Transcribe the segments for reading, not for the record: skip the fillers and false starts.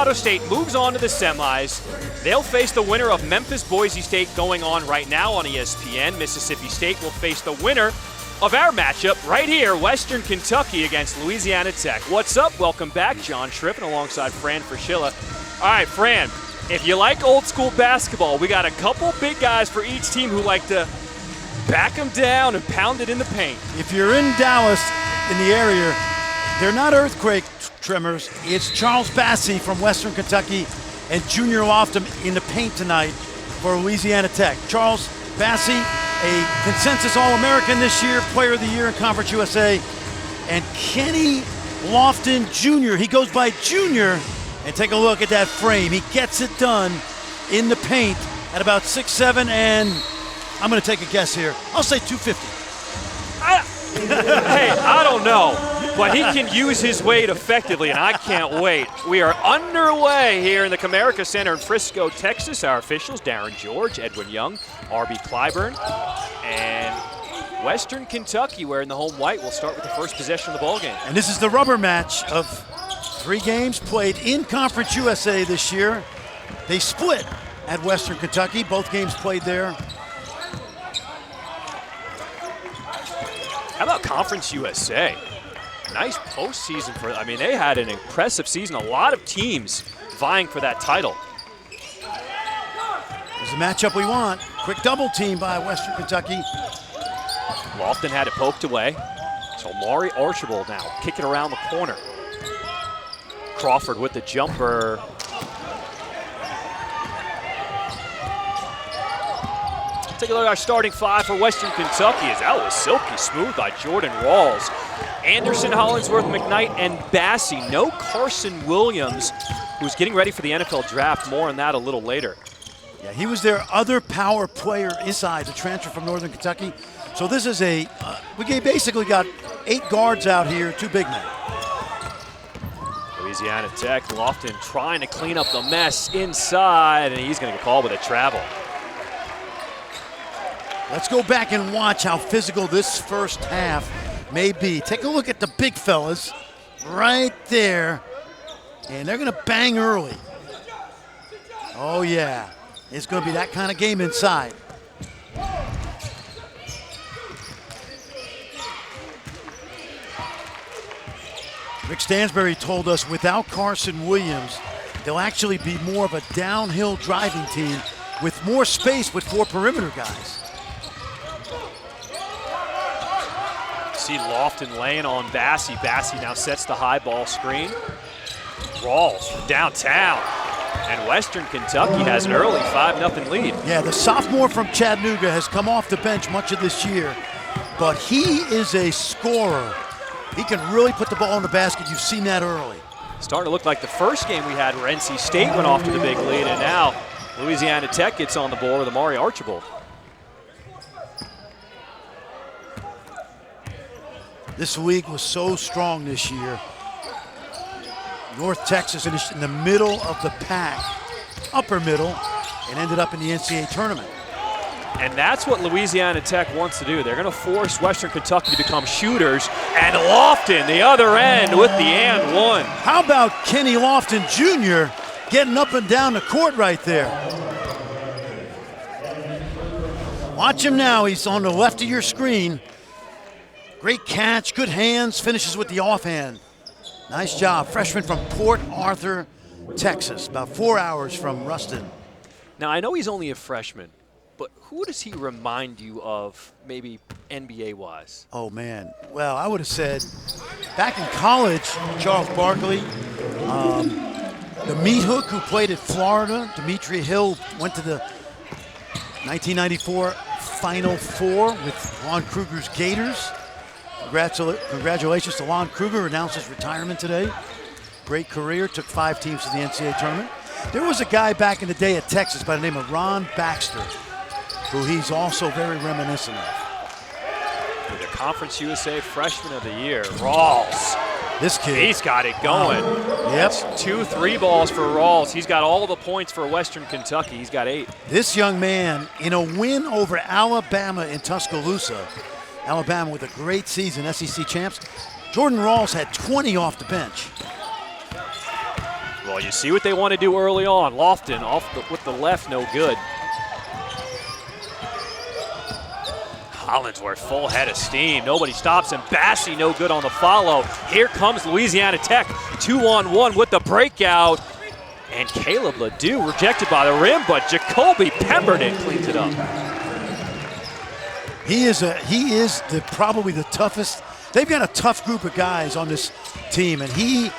Colorado State moves on to the semis. They'll face the winner of Memphis-Boise State going on right now on ESPN. Mississippi State will face the winner of our matchup right here, Western Kentucky against Louisiana Tech. What's up? Welcome back. John Trippin alongside Fran Fraschilla. All right, Fran, if you like old school basketball, we got a couple big guys for each team who like to back them down and pound it in the paint. If you're in Dallas, in the area, they're not earthquake tremors. It's Charles Bassey from Western Kentucky and Junior Lofton in the paint tonight for Louisiana Tech. Charles Bassey, a consensus All-American this year, Player of the Year in Conference USA. And Kenny Lofton Jr., he goes by Junior, and take a look at that frame. He gets it done in the paint at about 6'7", and I'm gonna take a guess here. I'll say 250. Hey, I don't know, but he can use his weight effectively, and I can't wait. We are underway here in the Comerica Center in Frisco, Texas. Our officials, Darren George, Edwin Young, R.B. Clyburn, and Western Kentucky wearing the home white will start with the first possession of the ballgame. And this is the rubber match of 3 games played in Conference USA this year. They split at Western Kentucky, both games played there. How about Conference USA? Nice postseason for, I mean, they had an impressive season. A lot of teams vying for that title. There's the matchup we want. Quick double team by Western Kentucky. Lofton had it poked away. So Maury Archibald now kicking around the corner. Crawford with the jumper. Take a look at our starting 5 for Western Kentucky as that was silky smooth by Jordan Rawls. Anderson, Hollingsworth, McKnight, and Bassey. No Carson Williams, who's getting ready for the NFL draft. More on that a little later. Yeah, he was their other power player inside, the transfer from Northern Kentucky. So this is we basically got 8 guards out here, 2 big men. Louisiana Tech, Lofton trying to clean up the mess inside, and he's going to get called with a travel. Let's go back and watch how physical this first half may be. Take a look at the big fellas right there, and they're going to bang early. Oh, yeah. It's going to be that kind of game inside. Rick Stansbury told us without Carson Williams, they'll actually be more of a downhill driving team with more space with 4 perimeter guys. See Lofton laying on Bassey. Bassey now sets the high ball screen. Rawls from downtown. And Western Kentucky has an early 5-0 lead. Yeah, the sophomore from Chattanooga has come off the bench much of this year, but he is a scorer. He can really put the ball in the basket. You've seen that early. Starting to look like the first game we had where NC State went off to the big lead, and now Louisiana Tech gets on the board with Amari Archibald. This league was so strong this year. North Texas finished in the middle of the pack, upper middle, and ended up in the NCAA tournament. And that's what Louisiana Tech wants to do. They're going to force Western Kentucky to become shooters, and Lofton, the other end, with the and one. How about Kenny Lofton Jr. getting up and down the court right there? Watch him now. He's on the left of your screen. Great catch, good hands, finishes with the offhand. Nice job. Freshman from Port Arthur, Texas, about 4 hours from Ruston. Now, I know he's only a freshman, but who does he remind you of, maybe NBA-wise? Oh, man. Well, I would have said back in college, Charles Barkley, the meat hook who played at Florida, Demetri Hill, went to the 1994 Final Four with Lon Kruger's Gators. Congratulations to Lon Kruger, announced his retirement today. Great career, took 5 teams to the NCAA tournament. There was a guy back in the day at Texas by the name of Ron Baxter, who he's also very reminiscent of. With the Conference USA Freshman of the Year, Rawls. This kid. He's got it going. Yep. 2 3 balls for Rawls. He's got all the points for Western Kentucky. He's got 8. This young man, in a win over Alabama in Tuscaloosa, Alabama with a great season, SEC champs, Jordan Rawls had 20 off the bench. Well, you see what they want to do early on. Lofton with the left, no good. Hollingsworth, full head of steam. Nobody stops him. Bassey, no good on the follow. Here comes Louisiana Tech, 2-on-1 with the breakout. And Caleb Ledoux rejected by the rim, but Jacoby Pemberton cleans it up. He is probably the toughest. They've got a tough group of guys on this team, and he's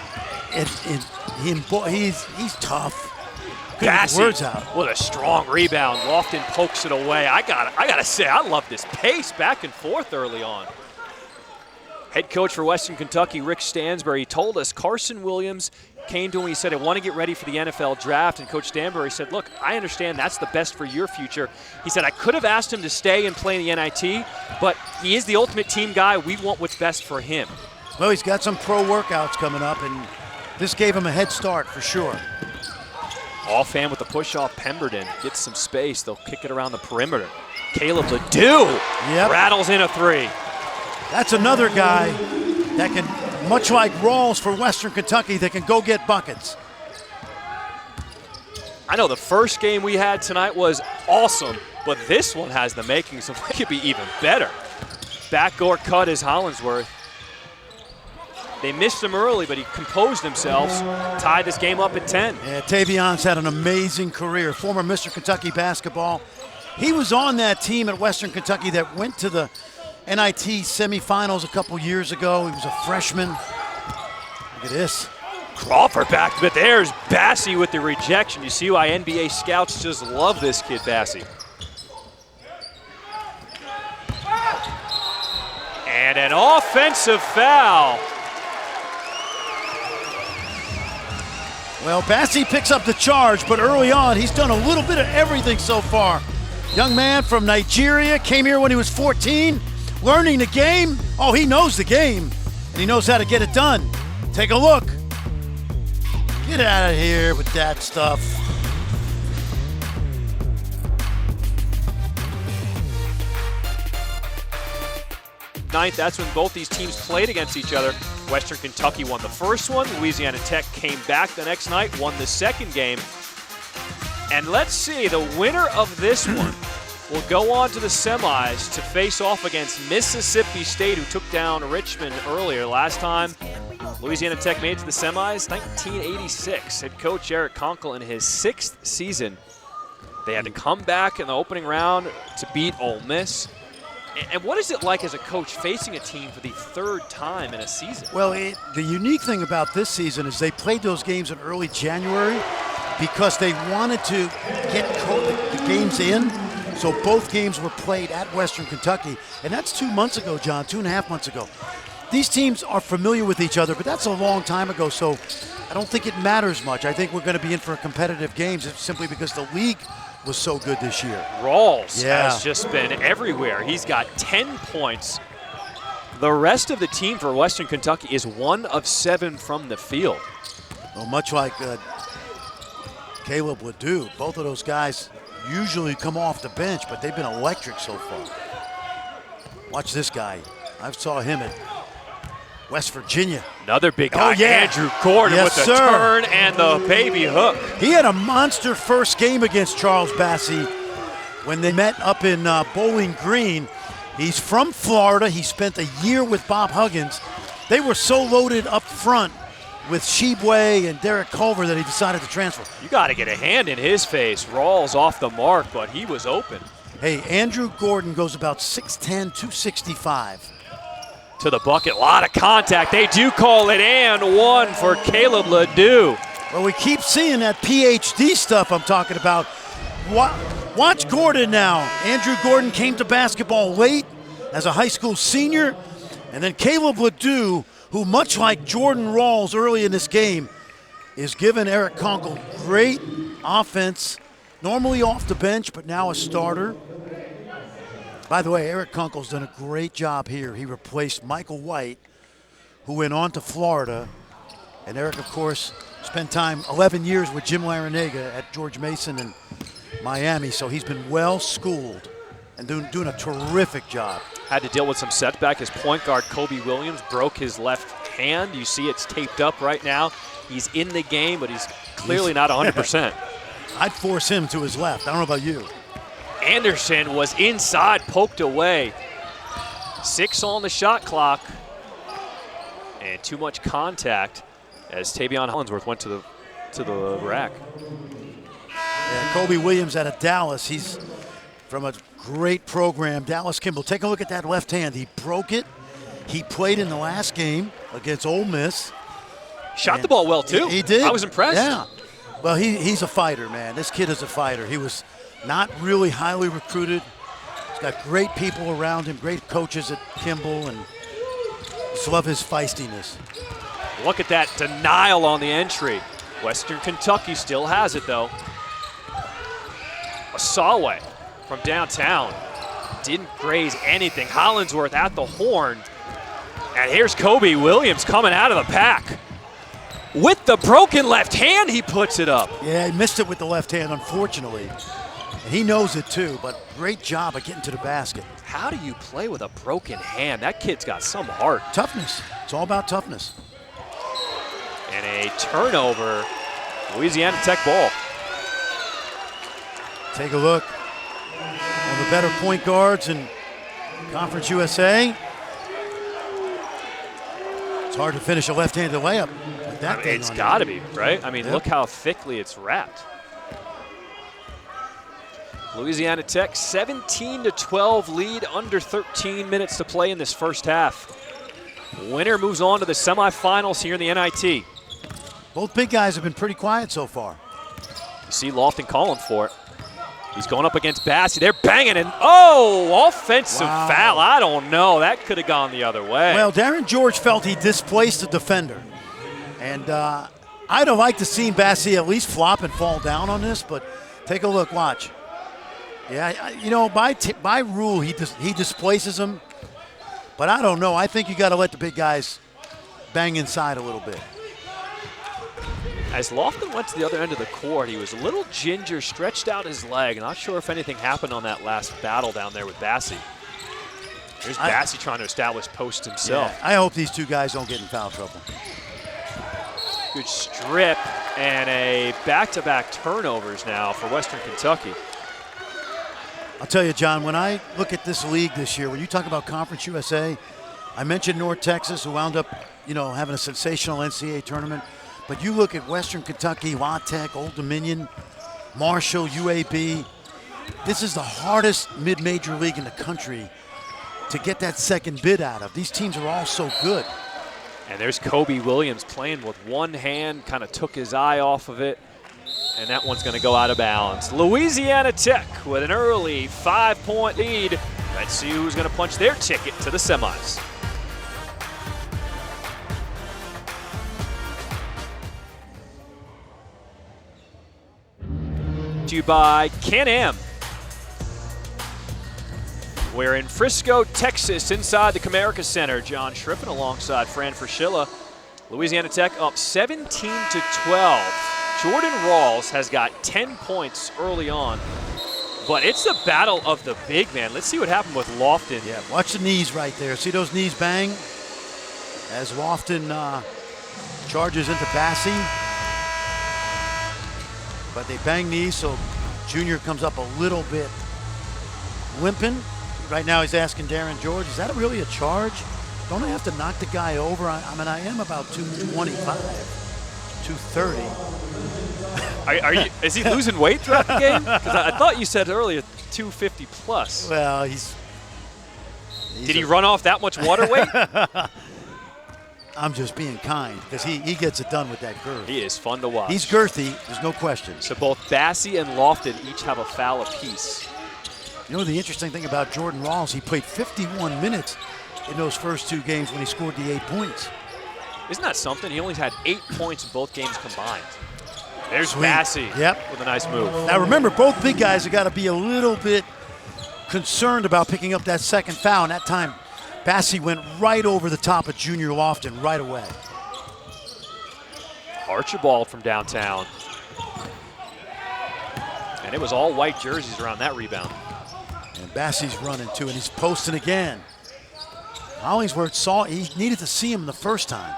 tough. Bassey words out. with a strong rebound. Lofton pokes it away. I gotta say, I love this pace back and forth early on. Head coach for Western Kentucky, Rick Stansbury, told us Carson Williams came to him. He said, I want to get ready for the NFL draft. And Coach Stansbury said, look, I understand that's the best for your future. He said, I could have asked him to stay and play in the NIT, but he is the ultimate team guy. We want what's best for him. Well, he's got some pro workouts coming up, and this gave him a head start for sure. Off hand with the push off. Pemberton gets some space. They'll kick it around the perimeter. Caleb Ledoux rattles in a three. That's another guy that can, much like Rawls for Western Kentucky, that can go get buckets. I know the first game we had tonight was awesome, but this one has the makings of it could be even better. Backdoor cut is Hollingsworth. They missed him early, but he composed themselves, tied this game up at 10. Yeah, Tavion's had an amazing career, former Mr. Kentucky basketball. He was on that team at Western Kentucky that went to the NIT semifinals a couple years ago. He was a freshman. Look at this. Crawford back, but there's Bassey with the rejection. You see why NBA scouts just love this kid, Bassey. And an offensive foul. Well, Bassey picks up the charge, but early on, he's done a little bit of everything so far. Young man from Nigeria, came here when he was 14, learning the game. Oh, he knows the game, and he knows how to get it done. Take a look. Get out of here with that stuff. Ninth, that's when both these teams played against each other. Western Kentucky won the first one. Louisiana Tech came back the next night, won the second game. And let's see, the winner of this one will go on to the semis to face off against Mississippi State, who took down Richmond earlier. Last time Louisiana Tech made it to the semis, 1986. Head coach Eric Conkle in his 6th season. They had to come back in the opening round to beat Ole Miss. And what is it like as a coach facing a team for the 3rd time in a season? Well, the unique thing about this season is they played those games in early January because they wanted to get the games in. So both games were played at Western Kentucky. And that's 2 months ago, John, 2.5 months ago. These teams are familiar with each other, but that's a long time ago. So I don't think it matters much. I think we're going to be in for competitive games simply because the league was so good this year. Rawls has just been everywhere. He's got 10 points. The rest of the team for Western Kentucky is 1 of 7 from the field. Well, much like Caleb Ledoux, both of those guys usually come off the bench, but they've been electric so far. Watch this guy. I saw him at West Virginia. Another big guy, Andrew Gordon with the turn and the baby hook. He had a monster first game against Charles Bassey when they met up in Bowling Green. He's from Florida. He spent a year with Bob Huggins. They were so loaded up front with Shebway and Derek Culver that he decided to transfer. You got to get a hand in his face. Rawls off the mark, but he was open. Hey, Andrew Gordon goes about 6'10", 265. To the bucket, a lot of contact. They do call it and one for Caleb Ledoux. Well, we keep seeing that PhD stuff I'm talking about. Watch Gordon now. Andrew Gordon came to basketball late as a high school senior. And then Caleb Ledoux, who much like Jordan Rawls early in this game, is giving Eric Conkle great offense. Normally off the bench, but now a starter. By the way, Eric Conkle's done a great job here. He replaced Michael White, who went on to Florida. And Eric, of course, spent time 11 years with Jim Larinaga at George Mason in Miami. So he's been well schooled and doing a terrific job. Had to deal with some setback. His point guard, Kobe Williams, broke his left hand. You see it's taped up right now. He's in the game, but he's clearly not 100%. I'd force him to his left. I don't know about you. Anderson was inside, poked away. 6 on the shot clock. And too much contact as Tavion Hollingsworth went to the rack. Yeah, Kobe Williams out of Dallas. He's from a great program, Dallas Kimball. Take a look at that left hand. He broke it. He played in the last game against Ole Miss. Shot the ball well, too. He did. I was impressed. Yeah. Well, he's a fighter, man. This kid is a fighter. He was not really highly recruited. He's got great people around him, great coaches at Kimball, and just love his feistiness. Look at that denial on the entry. Western Kentucky still has it, though. Asawe from downtown didn't graze anything. Hollingsworth at the horn. And here's Kobe Williams coming out of the pack. With the broken left hand, he puts it up. Yeah, he missed it with the left hand, unfortunately. And he knows it too, but great job of getting to the basket. How do you play with a broken hand? That kid's got some heart. Toughness. It's all about toughness. And a turnover. Louisiana Tech ball. Take a look on the better point guards in Conference USA. It's hard to finish a left-handed layup with that thing It's on got to you. be, right? I mean, Yep. Look how thickly it's wrapped. Louisiana Tech 17-12 lead, under 13 minutes to play in this first half. Winner moves on to the semifinals here in the NIT. Both big guys have been pretty quiet so far. You see Lofton calling for it. He's going up against Bassey. They're banging, and offensive foul. I don't know. That could have gone the other way. Well, Darren George felt he displaced the defender. And I'd have liked to see Bassey at least flop and fall down on this, but take a look, watch. Yeah, you know, by rule, he displaces him. But I don't know. I think you got to let the big guys bang inside a little bit. As Lofton went to the other end of the court, he was a little ginger, stretched out his leg. Not sure if anything happened on that last battle down there with Bassey. Here's Bassey trying to establish post himself. Yeah, I hope these two guys don't get in foul trouble. Good strip and a back-to-back turnovers now for Western Kentucky. I'll tell you, John, when I look at this league this year, when you talk about Conference USA, I mentioned North Texas, who wound up, having a sensational NCAA tournament. But you look at Western Kentucky, La Tech, Old Dominion, Marshall, UAB. This is the hardest mid-major league in the country to get that second bid out of. These teams are all so good. And there's Kobe Williams playing with one hand, kind of took his eye off of it. And that one's going to go out of bounds. Louisiana Tech with an early 5-point lead. Let's see who's going to punch their ticket to the semis. To you by Can-Am. We're in Frisco, Texas, inside the Comerica Center. John Schriffen alongside Fran Fraschilla. Louisiana Tech up 17-12. Jordan Rawls has got 10 points early on, but it's the battle of the big man. Let's see what happened with Lofton. Yeah, watch the knees right there. See those knees bang? As Lofton charges into Bassey. But they bang knees, so Junior comes up a little bit limping. Right now he's asking Darren George, is that really a charge? Don't I have to knock the guy over? I mean, I am about 225, 230. Is he losing weight throughout the game? Because I thought you said earlier 250 plus. Well, he's Did he run off that much water weight? I'm just being kind because he gets it done with that girth. He is fun to watch. He's girthy, there's no question. So both Bassey and Lofton each have a foul apiece. You know the interesting thing about Jordan Rawls, he played 51 minutes in those first two games when he scored the 8 points. Isn't that something? He only had 8 points in both games combined. There's Sweet. Bassey with a nice move. Now remember, both big guys have got to be a little bit concerned about picking up that second foul. And that time, Bassey went right over the top of Junior Lofton right away. Archibald from downtown. And it was all white jerseys around that rebound. And Bassey's running too, and he's posting again. Hollingsworth he needed to see him the first time.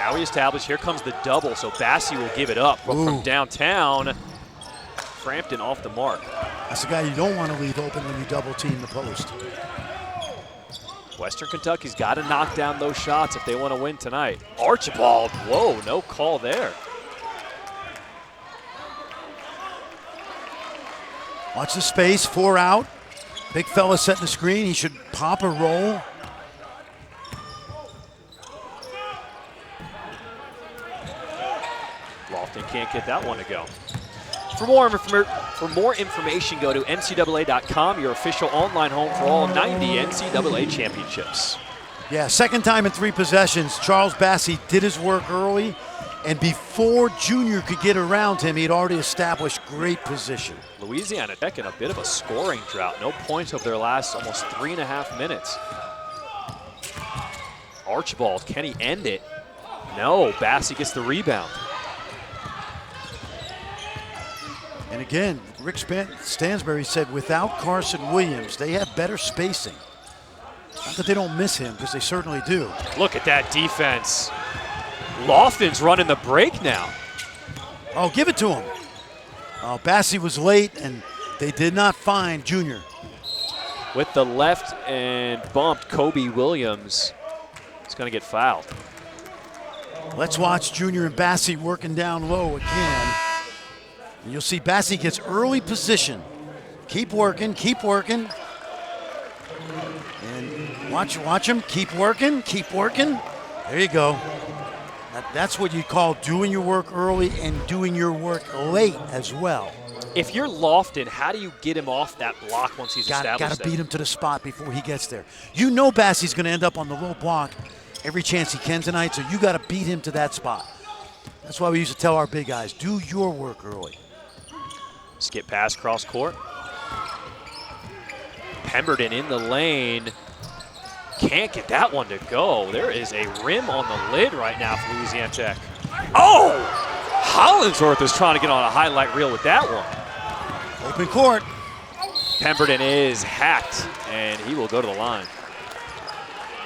Now we establish, here comes the double, so Bassi will give it up. But from downtown, Frampton off the mark. That's the guy you don't want to leave open when you double team the post. Western Kentucky's got to knock down those shots if they want to win tonight. Archibald, whoa, no call there. Watch the space, 4 out. Big fella setting the screen. He should pop or roll. Lofton can't get that one to go. For more information, go to ncaa.com, your official online home for all 90 NCAA championships. Yeah, second time in 3 possessions. Charles Bassi did his work early, and before Junior could get around him, he had already established great position. Louisiana Tech in a bit of a scoring drought. No points over their last almost 3.5 minutes. Archibald, can he end it? No, Bassi gets the rebound. And again, Rick Stansbury said without Carson Williams, they have better spacing. Not that they don't miss him, because they certainly do. Look at that defense. Lofton's running the break now. Oh, give it to him. Bassi was late, and they did not find Junior. With the left and bumped, Kobe Williams is going to get fouled. Let's watch Junior and Bassi working down low again. And you'll see Bassi gets early position. Keep working, keep working. And watch him, keep working, keep working. There you go. That's what you call doing your work early and doing your work late as well. If you're Lofton, how do you get him off that block once he's established? Got to beat him to the spot before he gets there. You know Bassi's going to end up on the low block every chance he can tonight, so you got to beat him to that spot. That's why we used to tell our big guys, do your work early. Skip pass cross court. Pemberton in the lane. Can't get that one to go. There is a rim on the lid right now for Louisiana Tech. Oh! Hollingsworth is trying to get on a highlight reel with that one. Open court. Pemberton is hacked, and he will go to the line.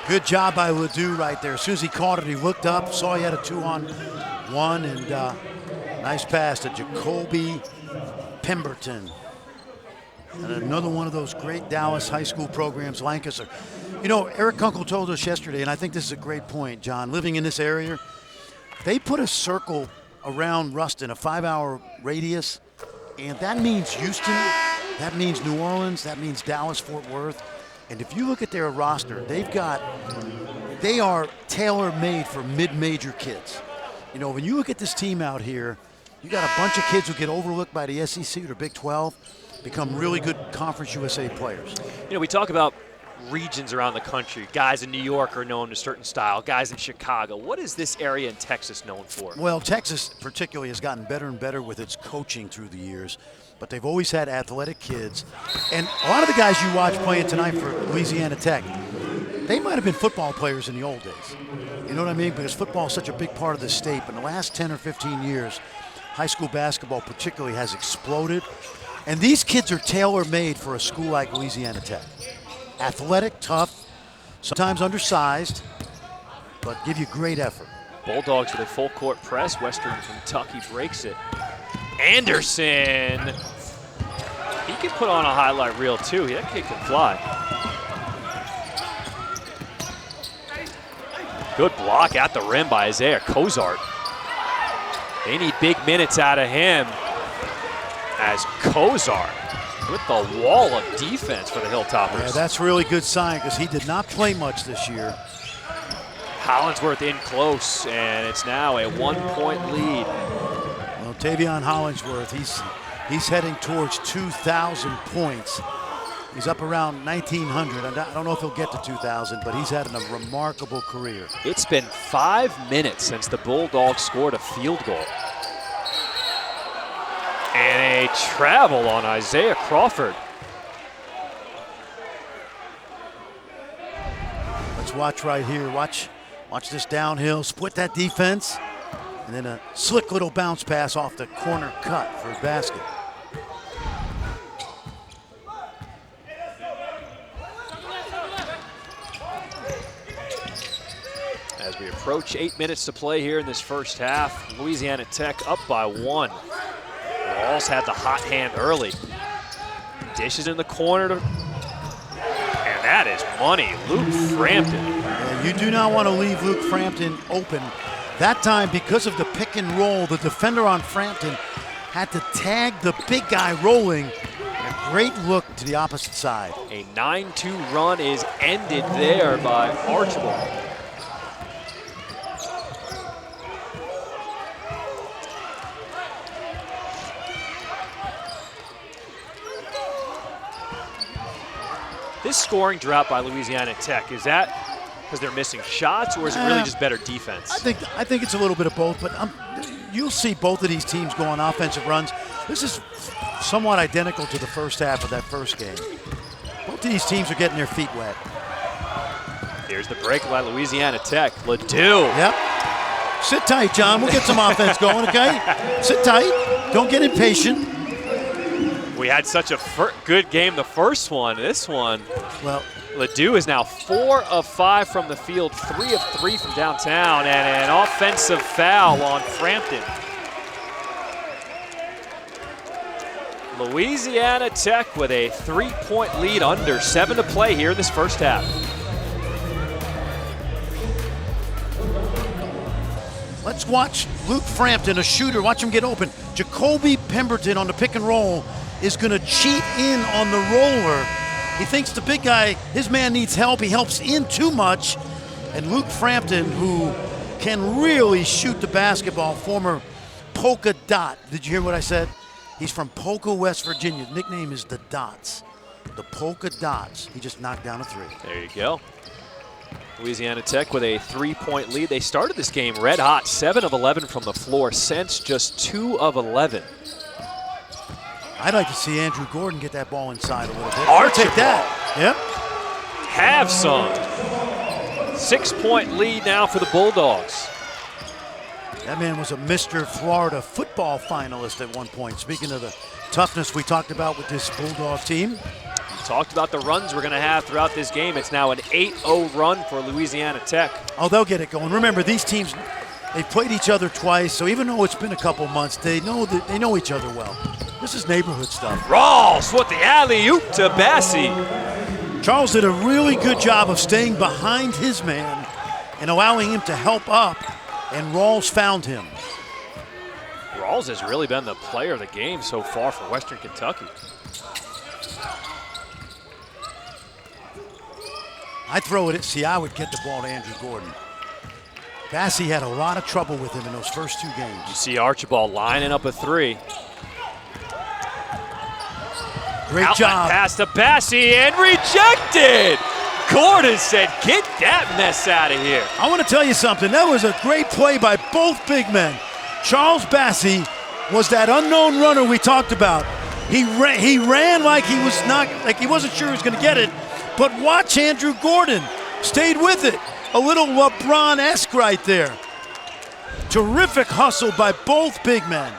Good job by Ledoux right there. As soon as he caught it, he looked up, saw he had a 2-on-1, and nice pass to Jacoby Pemberton. And another one of those great Dallas high school programs, Lancaster. You know, Eric Kunkel told us yesterday, and I think this is a great point, John, living in this area, they put a circle around Ruston, a 5-hour radius, and that means Houston, that means New Orleans, that means Dallas, Fort Worth. And if you look at their roster, they are tailor-made for mid-major kids. You know, when you look at this team out here, you got a bunch of kids who get overlooked by the SEC or Big 12, become really good Conference USA players. You know, we talk about regions around the country. Guys in New York are known to a certain style. Guys in Chicago. What is this area in Texas known for? Well, Texas particularly has gotten better and better with its coaching through the years, but they've always had athletic kids. And a lot of the guys you watch playing tonight for Louisiana Tech, they might have been football players in the old days. You know what I mean? Because football is such a big part of the state, but in the last 10 or 15 years, high school basketball particularly has exploded. And these kids are tailor-made for a school like Louisiana Tech. Athletic, tough, sometimes undersized, but give you great effort. Bulldogs with a full court press. Western Kentucky breaks it. Anderson. He can put on a highlight reel too. That kid can fly. Good block at the rim by Isaiah Cozart. They need big minutes out of him as Cozart with the wall of defense for the Hilltoppers. Yeah, that's a really good sign because he did not play much this year. Hollingsworth in close, and it's now a 1-point lead. Well, Tavion Hollingsworth, he's heading towards 2,000 points. He's up around 1,900. I don't know if he'll get to 2,000, but he's had a remarkable career. It's been 5 minutes since the Bulldogs scored a field goal. And a travel on Isaiah Crawford. Let's watch right here. Watch this downhill, split that defense, and then a slick little bounce pass off the corner cut for a basket. We approach 8 minutes to play here in this first half. Louisiana Tech up by 1. Rawls had the hot hand early. Dishes in the corner, and that is money. Luke Frampton. Yeah, you do not want to leave Luke Frampton open. That time, because of the pick and roll, the defender on Frampton had to tag the big guy rolling. A great look to the opposite side. A 9-2 run is ended there by Archibald. This scoring drought by Louisiana Tech, is that because they're missing shots, or is it really just better defense? I think it's a little bit of both, but you'll see both of these teams go on offensive runs. This is somewhat identical to the first half of that first game. Both of these teams are getting their feet wet. Here's the break by Louisiana Tech. Ledoux. Yep. Sit tight, John. We'll get some offense going, okay? Sit tight. Don't get impatient. We had such a good game the first one. This one, well, Ledoux is now 4 of 5 from the field, 3 of 3 from downtown, and an offensive foul on Frampton. Louisiana Tech with a 3-point lead, under 7 to play here in this first half. Let's watch Luke Frampton, a shooter. Watch him get open. Jacoby Pemberton on the pick and roll is going to cheat in on the roller. He thinks the big guy, his man needs help. He helps in too much. And Luke Frampton, who can really shoot the basketball, former Polka Dot. Did you hear what I said? He's from Polka, West Virginia. His nickname is the Dots. The Polka Dots. He just knocked down a 3. There you go. Louisiana Tech with a 3-point lead. They started this game red hot, 7 of 11 from the floor, since just 2 of 11. I'd like to see Andrew Gordon get that ball inside a little bit. Archibald. Take that. Yep. Have some. 6-point lead now for the Bulldogs. That man was a Mr. Florida football finalist at one point. Speaking of the toughness we talked about with this Bulldog team. We talked about the runs we're going to have throughout this game. It's now an 8-0 run for Louisiana Tech. Oh, they'll get it going. Remember, these teams, they've played each other twice, so even though it's been a couple months, they know each other well. This is neighborhood stuff. Rawls with the alley-oop to Bassie. Charles did a really good job of staying behind his man and allowing him to help up, and Rawls found him. Rawls has really been the player of the game so far for Western Kentucky. I'd throw it. See, I would get the ball to Andrew Gordon. Bassie had a lot of trouble with him in those first 2 games. You see Archibald lining up a 3. Great Outlet job. pass to Bassie and rejected. Gordon said, get that mess out of here. I want to tell you something. That was a great play by both big men. Charles Bassie was that unknown runner we talked about. He ran like he wasn't sure he was going to get it. But watch Andrew Gordon. Stayed with it. A little LeBron-esque right there. Terrific hustle by both big men.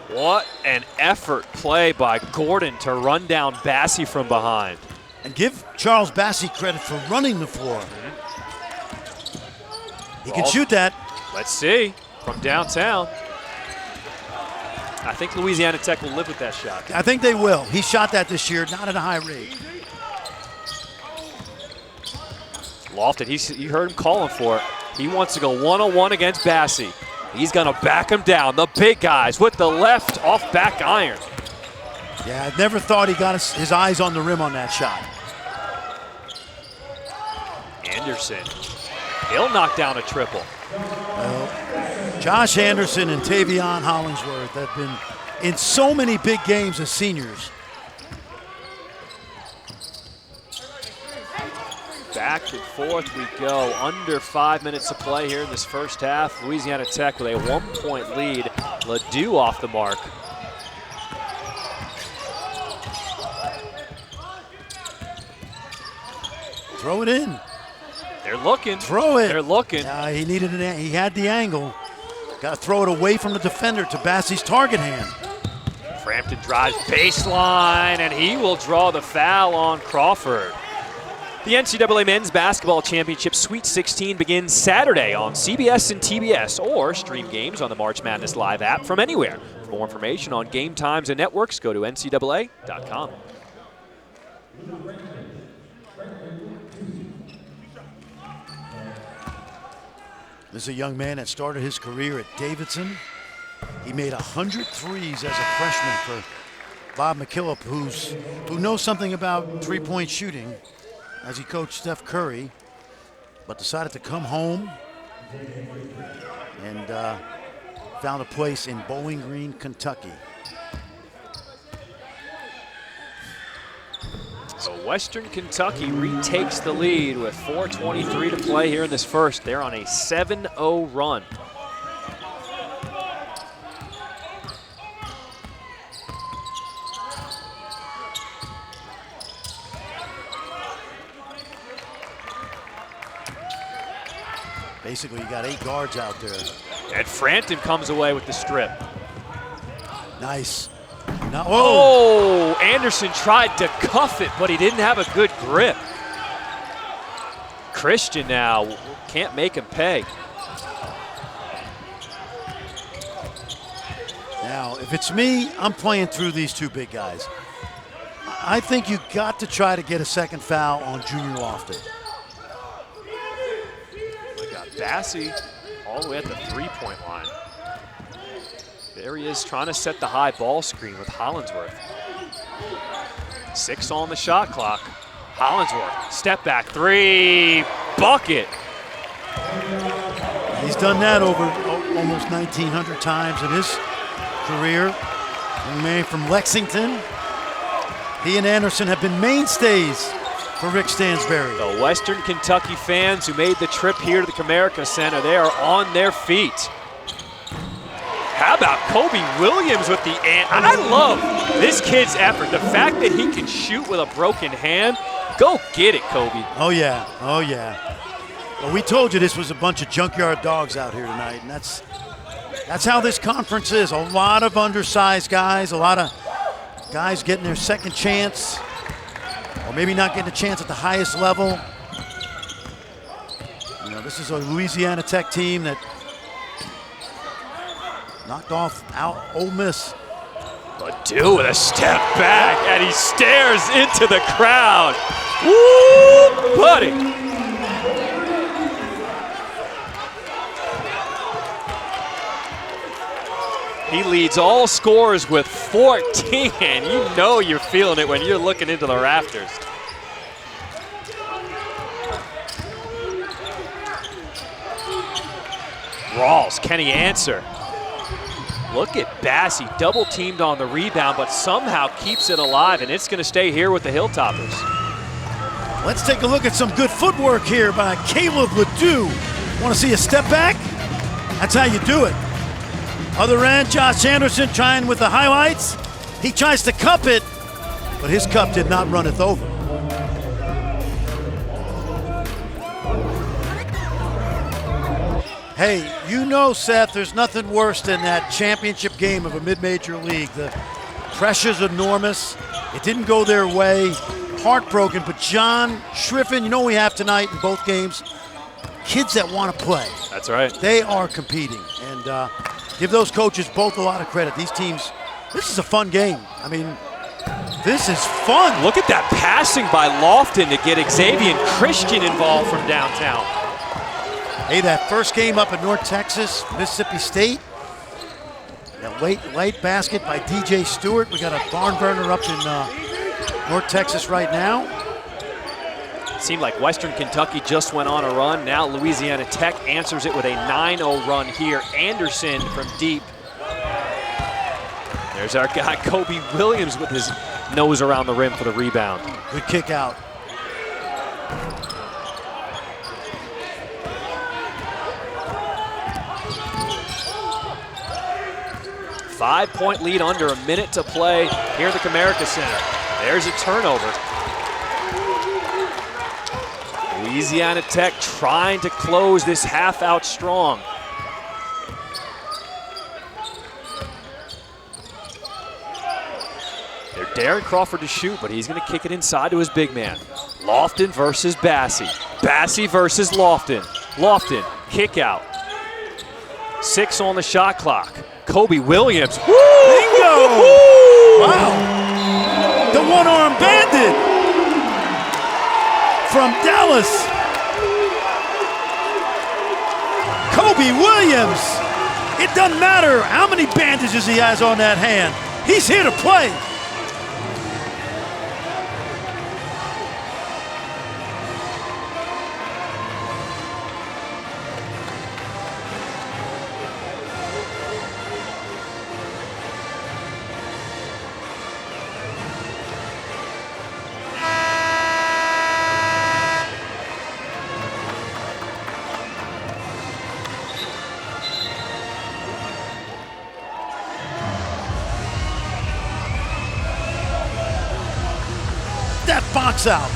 What an effort play by Gordon to run down Bassie from behind. And give Charles Bassie credit for running the floor. He can shoot that. Let's see, from downtown. I think Louisiana Tech will live with that shot. I think they will. He shot that this year, not at a high rate. Lofted, you heard him calling for it. He wants to go one-on-one against Bassie. He's going to back him down. The big guys with the left off back iron. Yeah, I never thought he got his eyes on the rim on that shot. Anderson, he'll knock down a triple. Well, Josh Anderson and Tavion Hollingsworth have been in so many big games as seniors. Back and forth we go. Under 5 minutes to play here in this first half. Louisiana Tech with a 1-point lead. Ledoux off the mark. Throw it in. They're looking. Throw it. They're looking. He needed it. He had the angle. Got to throw it away from the defender to Bassie's target hand. Frampton drives baseline, and he will draw the foul on Crawford. The NCAA Men's Basketball Championship Sweet 16 begins Saturday on CBS and TBS, or stream games on the March Madness Live app from anywhere. For more information on game times and networks, go to ncaa.com. This is a young man that started his career at Davidson. He made 100 threes as a freshman for Bob McKillop, who knows something about three-point shooting, as he coached Steph Curry, but decided to come home and found a place in Bowling Green, Kentucky. So Western Kentucky retakes the lead with 4:23 to play here in this first. They're on a 7-0 run. Basically, you got 8 guards out there. And Frampton comes away with the strip. Nice. No, oh, Anderson tried to cuff it, but he didn't have a good grip. Christian now can't make him pay. Now, if it's me, I'm playing through these two big guys. I think you got to try to get a second foul on Junior Lofton. Bassey all the way at the three-point line. There he is trying to set the high ball screen with Hollinsworth. 6 on the shot clock. Hollinsworth, step back three, bucket. He's done that over almost 1,900 times in his career. Young man from Lexington. He and Anderson have been mainstays for Rick Stansberry. The Western Kentucky fans who made the trip here to the Comerica Center, they are on their feet. How about Kobe Williams with the I love this kid's effort. The fact that he can shoot with a broken hand, go get it, Kobe. Oh yeah, oh yeah. Well, we told you this was a bunch of junkyard dogs out here tonight, and that's how this conference is. A lot of undersized guys, a lot of guys getting their second chance, or maybe not getting a chance at the highest level. You know, this is a Louisiana Tech team that knocked out Ole Miss. Badu with a step back, and he stares into the crowd. Woo, buddy. He leads all scorers with 14. You know you're feeling it when you're looking into the rafters. Rawls, can he answer? Look at Bassey, double teamed on the rebound, but somehow keeps it alive, and it's going to stay here with the Hilltoppers. Let's take a look at some good footwork here by Caleb Ledoux. Want to see a step back? That's how you do it. Other end, Josh Anderson trying with the highlights. He tries to cup it, but his cup did not runneth over. Hey, you know, Seth, there's nothing worse than that championship game of a mid-major league. The pressure's enormous. It didn't go their way. Heartbroken, but John Schriffen, you know what we have tonight in both games? Kids that want to play. That's right. They are competing, and give those coaches both a lot of credit. These teams, this is a fun game. I mean, this is fun. Look at that passing by Lofton to get Xavier Christian involved from downtown. Hey, that first game up in North Texas, Mississippi State. That late basket by DJ Stewart. We got a barn burner up in North Texas right now. It seemed like Western Kentucky just went on a run. Now Louisiana Tech answers it with a 9-0 run here. Anderson from deep. There's our guy, Kobe Williams, with his nose around the rim for the rebound. Good kick out. Five-point lead under a minute to play here at the Comerica Center. There's a turnover. Louisiana Tech trying to close this half out strong. They're daring Crawford to shoot, but he's going to kick it inside to his big man. Lofton versus Bassey. Bassey versus Lofton. Lofton, kick out. 6 on the shot clock. Kobe Williams. Woo! Bingo! Wow. The one-arm bandit from Dallas. Kobe Williams. It doesn't matter how many bandages he has on that hand. He's here to play. That box out,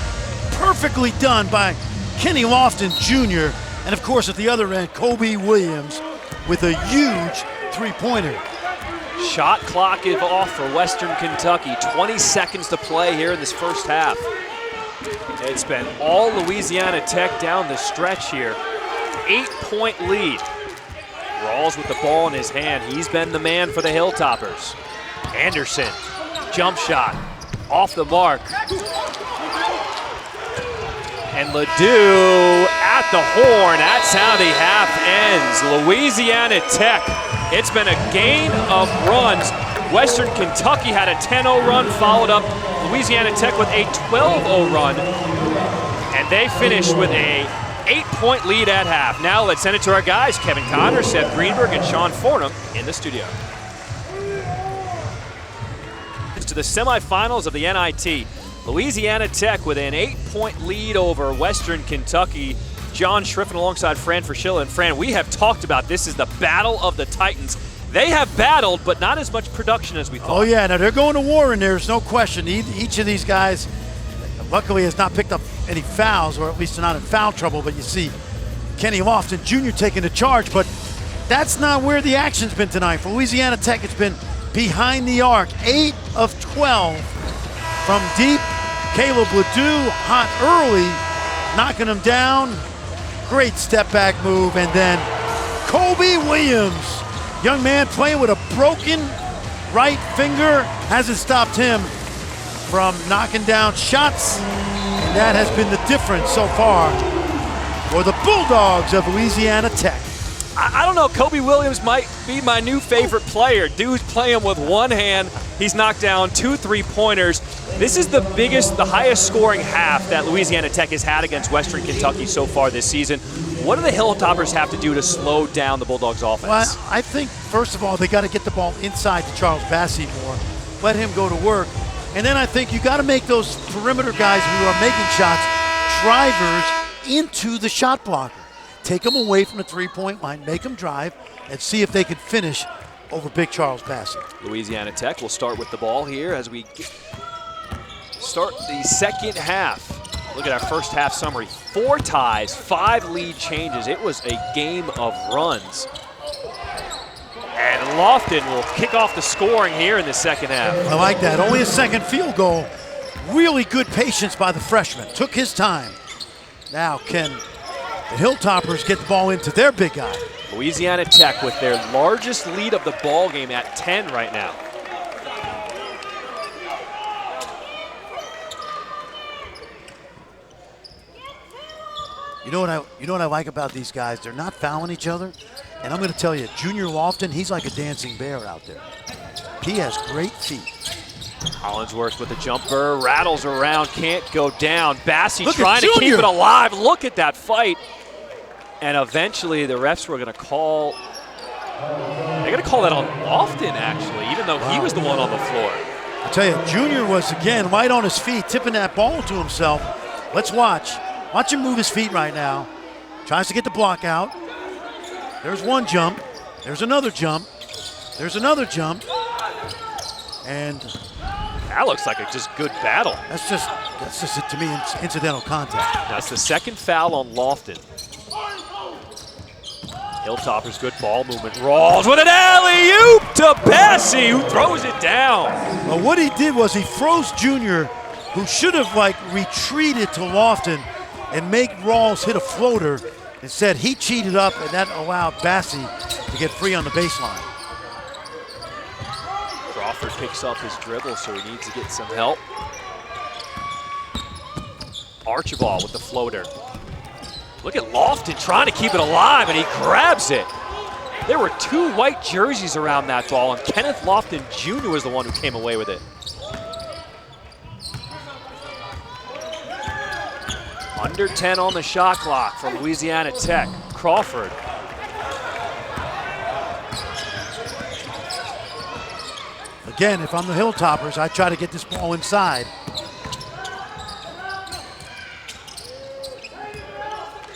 perfectly done by Kenny Lofton Jr. And of course at the other end, Kobe Williams with a huge three-pointer. Shot clock is off for Western Kentucky. 20 seconds to play here in this first half. It's been all Louisiana Tech down the stretch here. 8-point lead. Rawls with the ball in his hand. He's been the man for the Hilltoppers. Anderson, jump shot, off the mark. And Ledoux at the horn. That's how the half ends. Louisiana Tech. It's been a gain of runs. Western Kentucky had a 10-0 run, followed up Louisiana Tech with a 12-0 run. And they finished with a 8-point lead at half. Now let's send it to our guys, Kevin Conner, Seth Greenberg, and Sean Fornham in the studio. To the semifinals of the NIT. Louisiana Tech with an 8-point lead over Western Kentucky. John Schriffen alongside Fran Fraschilla. And Fran, we have talked about this is the battle of the Titans. They have battled, but not as much production as we thought. Oh yeah, now they're going to war, and there's no question. Each of these guys, luckily, has not picked up any fouls, or at least they're not in foul trouble. But you see Kenny Lofton Jr. taking the charge, but that's not where the action's been tonight. For Louisiana Tech, it's been behind the arc. 8 of 12 from deep. Caleb Ledoux, hot early, knocking him down. Great step back move, and then Kobe Williams. Young man playing with a broken right finger. Hasn't stopped him from knocking down shots, and that has been the difference so far for the Bulldogs of Louisiana Tech. I don't know, Kobe Williams might be my new favorite player. Dude's playing with one hand. He's knocked down 2 3-pointers. This is the highest scoring half that Louisiana Tech has had against Western Kentucky so far this season. What do the Hilltoppers have to do to slow down the Bulldogs' offense? Well, I think, first of all, they got to get the ball inside to Charles Bassey more. Let him go to work. And then I think you got to make those perimeter guys who are making shots drivers into the shot blocker. Take them away from the three-point line, make them drive, and see if they can finish over big Charles Bassey. Louisiana Tech will start with the ball here as we start the second half. Look at our first half summary. 4 ties, 5 lead changes. It was a game of runs. And Lofton will kick off the scoring here in the second half. I like that. Only a second field goal. Really good patience by the freshman. Took his time. Now can the Hilltoppers get the ball into their big guy. Louisiana Tech with their largest lead of the ball game at 10 right now. You know what I like about these guys? They're not fouling each other. And I'm going to tell you, Junior Lofton, he's like a dancing bear out there. He has great feet. Hollingsworth with the jumper, rattles around, can't go down. Bassey Look trying at to Junior. keep it alive. Look at that fight. And eventually the refs were going to call, they're going to call that on Lofton actually, even though he was the one on the floor. I tell you, Junior was again light on his feet, tipping that ball to himself. Let's watch. Watch him move his feet right now. Tries to get the block out. There's one jump. There's another jump. There's another jump. And that looks like a just good battle. That's just to me, incidental contact. That's the second foul on Lofton. Hilltoppers, good ball movement. Rawls with an alley-oop to Bassey, who throws it down. Well, what he did was he froze Junior who should have like retreated to Lofton and make Rawls hit a floater. Instead, he cheated up, and that allowed Bassi to get free on the baseline. Crawford picks up his dribble, so he needs to get some help. Archibald with the floater. Look at Lofton trying to keep it alive, and he grabs it. There were 2 white jerseys around that ball, and Kenneth Lofton Jr. was the one who came away with it. Under 10 on the shot clock for Louisiana Tech. Crawford. Again, if I'm the Hilltoppers, I try to get this ball inside.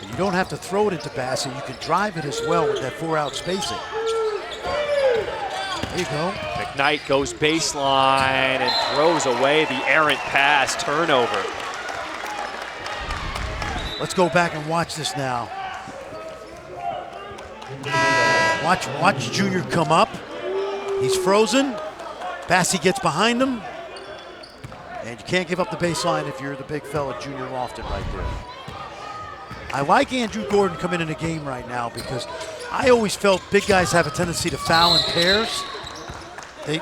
And you don't have to throw it into Bassi. You can drive it as well with that 4-out spacing. There you go. McKnight goes baseline and throws away the errant pass. Turnover. Let's go back and watch this now. Watch Junior come up. He's frozen. Bassi gets behind him. And you can't give up the baseline if you're the big fella, Junior Lofton, right there. I like Andrew Gordon coming in a game right now because I always felt big guys have a tendency to foul in pairs. They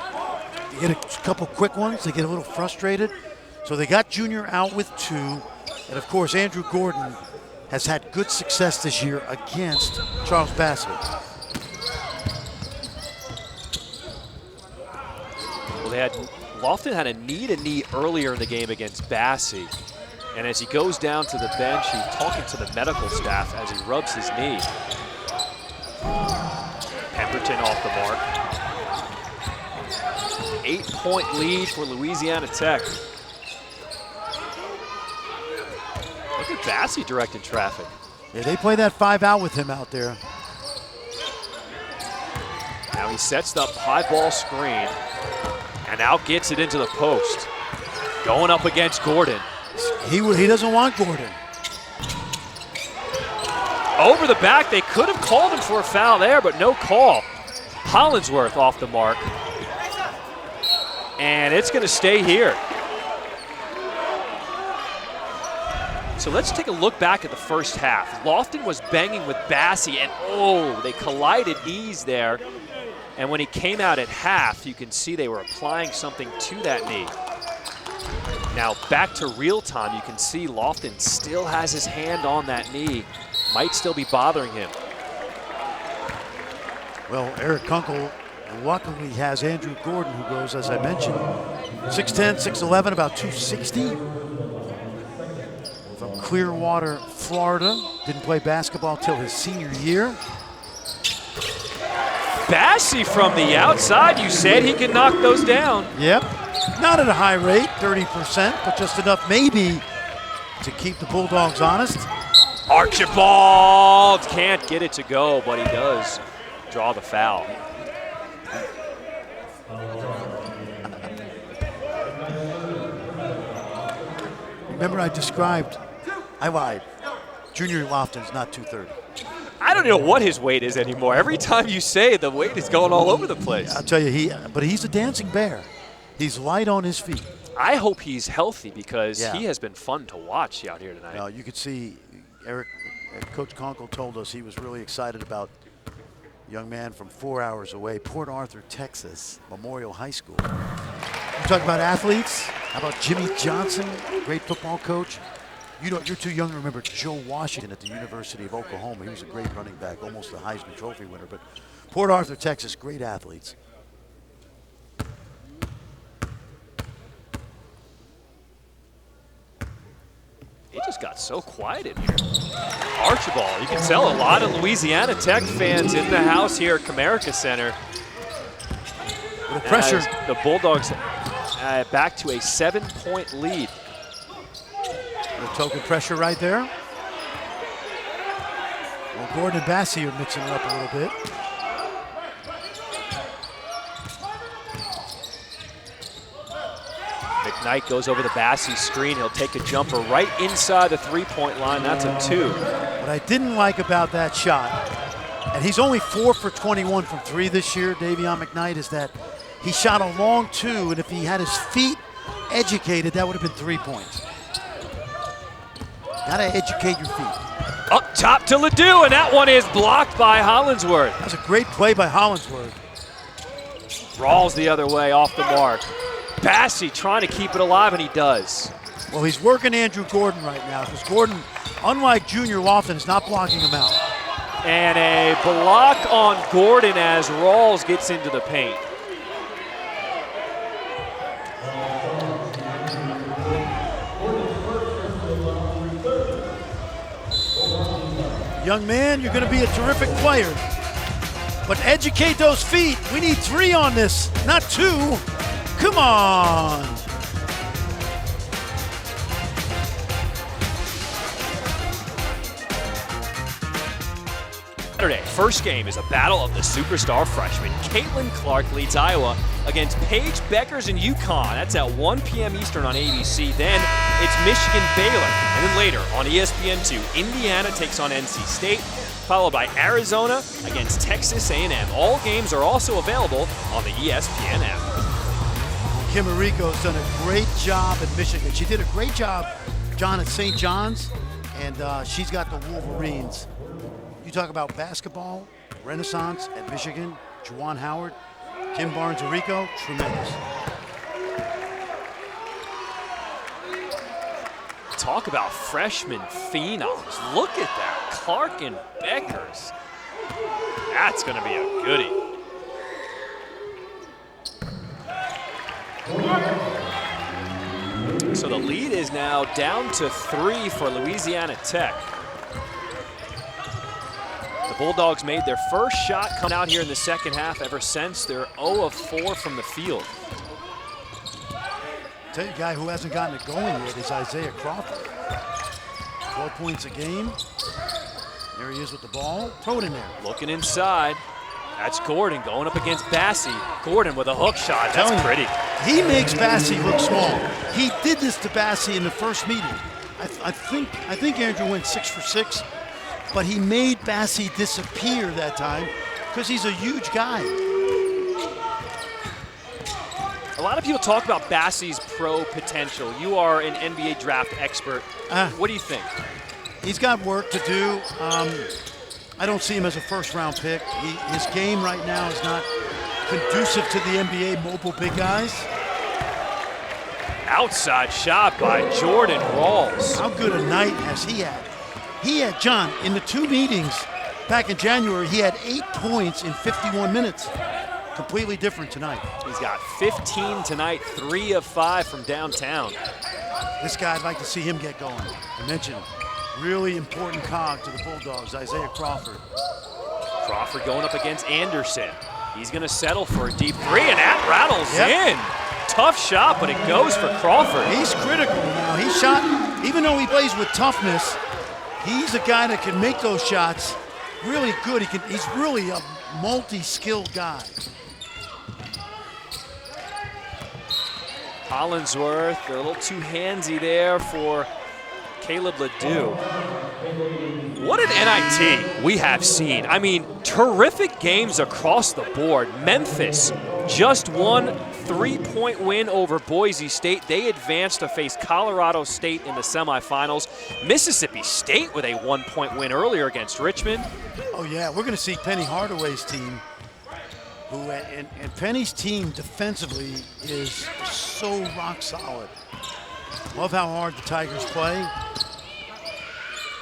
get a couple quick ones. They get a little frustrated. So they got Junior out with 2. And of course, Andrew Gordon has had good success this year against Charles Bassi. Well, Lofton had a knee-to-knee earlier in the game against Bassi. And as he goes down to the bench, he's talking to the medical staff as he rubs his knee. Pemberton off the mark. 8-point lead for Louisiana Tech. Look at Bassi directing traffic. Yeah, they play that 5-out with him out there. Now he sets the high ball screen and out gets it into the post. Going up against Gordon. He doesn't want Gordon. Over the back, they could have called him for a foul there, but no call. Hollinsworth off the mark. And it's going to stay here. So let's take a look back at the first half. Lofton was banging with Bassi, and they collided knees there. And when he came out at half, you can see they were applying something to that knee. Now back to real time, you can see Lofton still has his hand on that knee. Might still be bothering him. Well, Eric Kunkel luckily has Andrew Gordon, who goes, as I mentioned, 6'10", 6'11", about 260. From Clearwater, Florida. Didn't play basketball till his senior year. Bassi from the outside, you said he could knock those down. Yep. Not at a high rate, 30%, but just enough maybe to keep the Bulldogs honest. Archibald can't get it to go, but he does draw the foul. Remember I lied. Junior Lofton's not 230. I don't know what his weight is anymore. Every time you say it, the weight is going all over the place. I'll tell you, but he's a dancing bear. He's light on his feet. I hope he's healthy because he has been fun to watch out here tonight. Well, you could see Coach Conkle told us he was really excited about a young man from 4 hours away, Port Arthur, Texas, Memorial High School. You talk about athletes. How about Jimmy Johnson, great football coach? You know, you're too young to remember Joe Washington at the University of Oklahoma. He was a great running back, almost a Heisman Trophy winner. But Port Arthur, Texas, great athletes. It just got so quiet in here. Archibald, you can tell a lot of Louisiana Tech fans in the house here at Comerica Center. Little pressure. As the Bulldogs back to a 7-point lead. Little token pressure right there. Well, Gordon and Bassi are mixing it up a little bit. McKnight goes over the Bassi screen. He'll take a jumper right inside the three-point line. That's a 2. What I didn't like about that shot, and he's only 4 for 21 from 3 this year, Davion McKnight, is that he shot a long 2, and if he had his feet educated, that would have been 3 points. Gotta educate your feet. Up top to Ledoux, and that one is blocked by Hollingsworth. That was a great play by Hollingsworth. Rawls the other way, off the mark. Bassey trying to keep it alive, and he does. Well, he's working Andrew Gordon right now, because Gordon, unlike Junior Lofton, is not blocking him out. And a block on Gordon as Rawls gets into the paint. Young man, you're going to be a terrific player. But educate those feet. We need 3 on this, not 2. Come on. Saturday, first game is a battle of the superstar freshmen. Caitlin Clark leads Iowa against Paige Beckers and UConn. That's at 1 p.m. Eastern on ABC. Then it's Michigan-Baylor. And then later on ESPN2, Indiana takes on NC State, followed by Arizona against Texas A&M. All games are also available on the ESPN app. Kim Arico's done a great job at Michigan. She did a great job, John, at St. John's, and she's got the Wolverines. You talk about basketball, renaissance at Michigan, Juwan Howard, Kim Barnes-Arico, tremendous. Talk about freshman phenoms. Look at that, Clark and Beckers. That's gonna be a goodie. So the lead is now down to 3 for Louisiana Tech. The Bulldogs made their first shot coming out here in the second half ever since. They're 0 of 4 from the field. I'll tell you, a guy who hasn't gotten it going yet is Isaiah Crawford. 12 points a game. There he is with the ball. Throw it in there. Looking inside. That's Gordon going up against Bassey. Gordon with a hook shot. That's pretty. He makes Bassey look small. He did this to Bassey in the first meeting. I think Andrew went 6 for 6, but he made Bassey disappear that time because he's a huge guy. A lot of people talk about Bassey's pro potential. You are an NBA draft expert. What do you think? He's got work to do. I don't see him as a first-round pick. His game right now is not conducive to the NBA mobile big guys. Outside shot by Jordan Rawls. How good a night has he had? He had, John, in the 2 meetings back in January, he had 8 points in 51 minutes. Completely different tonight. He's got 15 tonight, 3 of 5 from downtown. This guy, I'd like to see him get going. I mentioned really important cog to the Bulldogs, Isaiah Crawford. Crawford going up against Anderson. He's going to settle for a deep 3, and that rattles in. Tough shot, but it goes for Crawford. He's critical now. He shot, even though he plays with toughness, he's a guy that can make those shots really good. He's really a multi-skilled guy. Hollingsworth, a little too handsy there for Caleb Ledoux. What an NIT we have seen. I mean, terrific games across the board. Memphis just won 3-point win over Boise State. They advanced to face Colorado State in the semifinals. Mississippi State with a 1-point win earlier against Richmond. Oh yeah, we're gonna see Penny Hardaway's team, and Penny's team defensively is so rock solid. Love how hard the Tigers play.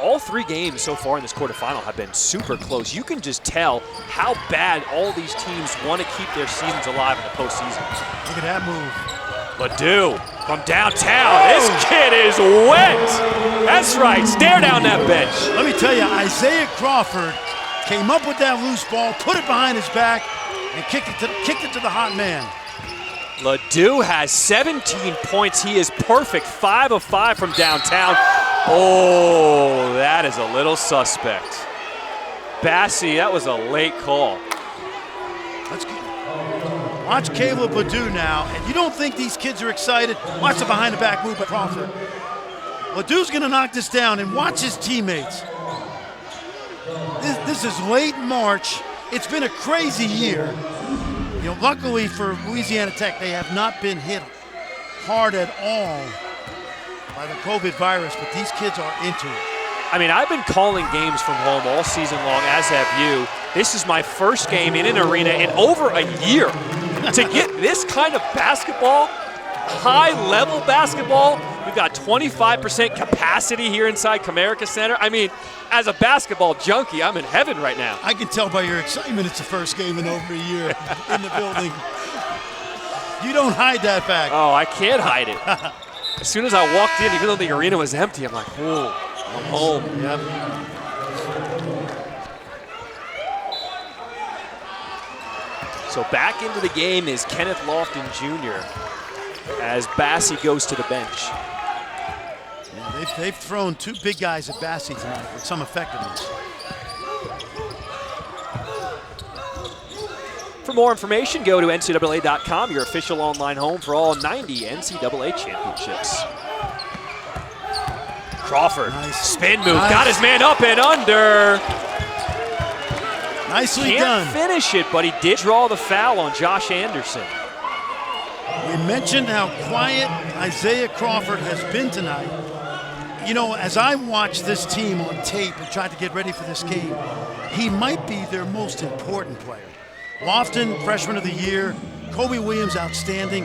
All 3 games so far in this quarterfinal have been super close. You can just tell how bad all these teams want to keep their seasons alive in the postseason. Look at that move. Ledoux from downtown. This kid is wet. That's right, stare down that bench. Let me tell you, Isaiah Crawford came up with that loose ball, put it behind his back, and kicked it to the hot man. Ledoux has 17 points. He is perfect, 5 of 5 from downtown. Oh, that is a little suspect. Bassey, that was a late call. Let's go. Watch Caleb Ledoux now, and you don't think these kids are excited? Watch the behind the back move by Crawford. Ledoux's gonna knock this down, and watch his teammates. This is late March. It's been a crazy year. You know, luckily for Louisiana Tech, they have not been hit hard at all by the COVID virus, but these kids are into it. I mean, I've been calling games from home all season long, as have you. This is my first game in an arena in over a year. To get this kind of basketball, high-level basketball, we've got 25% capacity here inside Comerica Center. I mean, as a basketball junkie, I'm in heaven right now. I can tell by your excitement it's the first game in over a year in the building. You don't hide that fact. Oh, I can't hide it. As soon as I walked in, even though the arena was empty, I'm like, whoa, I'm home. Yep. So back into the game is Kenneth Lofton Jr. as Bassie goes to the bench. Yeah, they've thrown two big guys at Bassie tonight with some effectiveness. For more information, go to NCAA.com, your official online home for all 90 NCAA championships. Crawford, nice. Spin move, nice. Got his man up and under. Nicely done. Can't finish it, but he did draw the foul on Josh Anderson. We mentioned how quiet Isaiah Crawford has been tonight. You know, as I watched this team on tape and tried to get ready for this game, he might be their most important player. Lofton, freshman of the year. Kobe Williams, outstanding.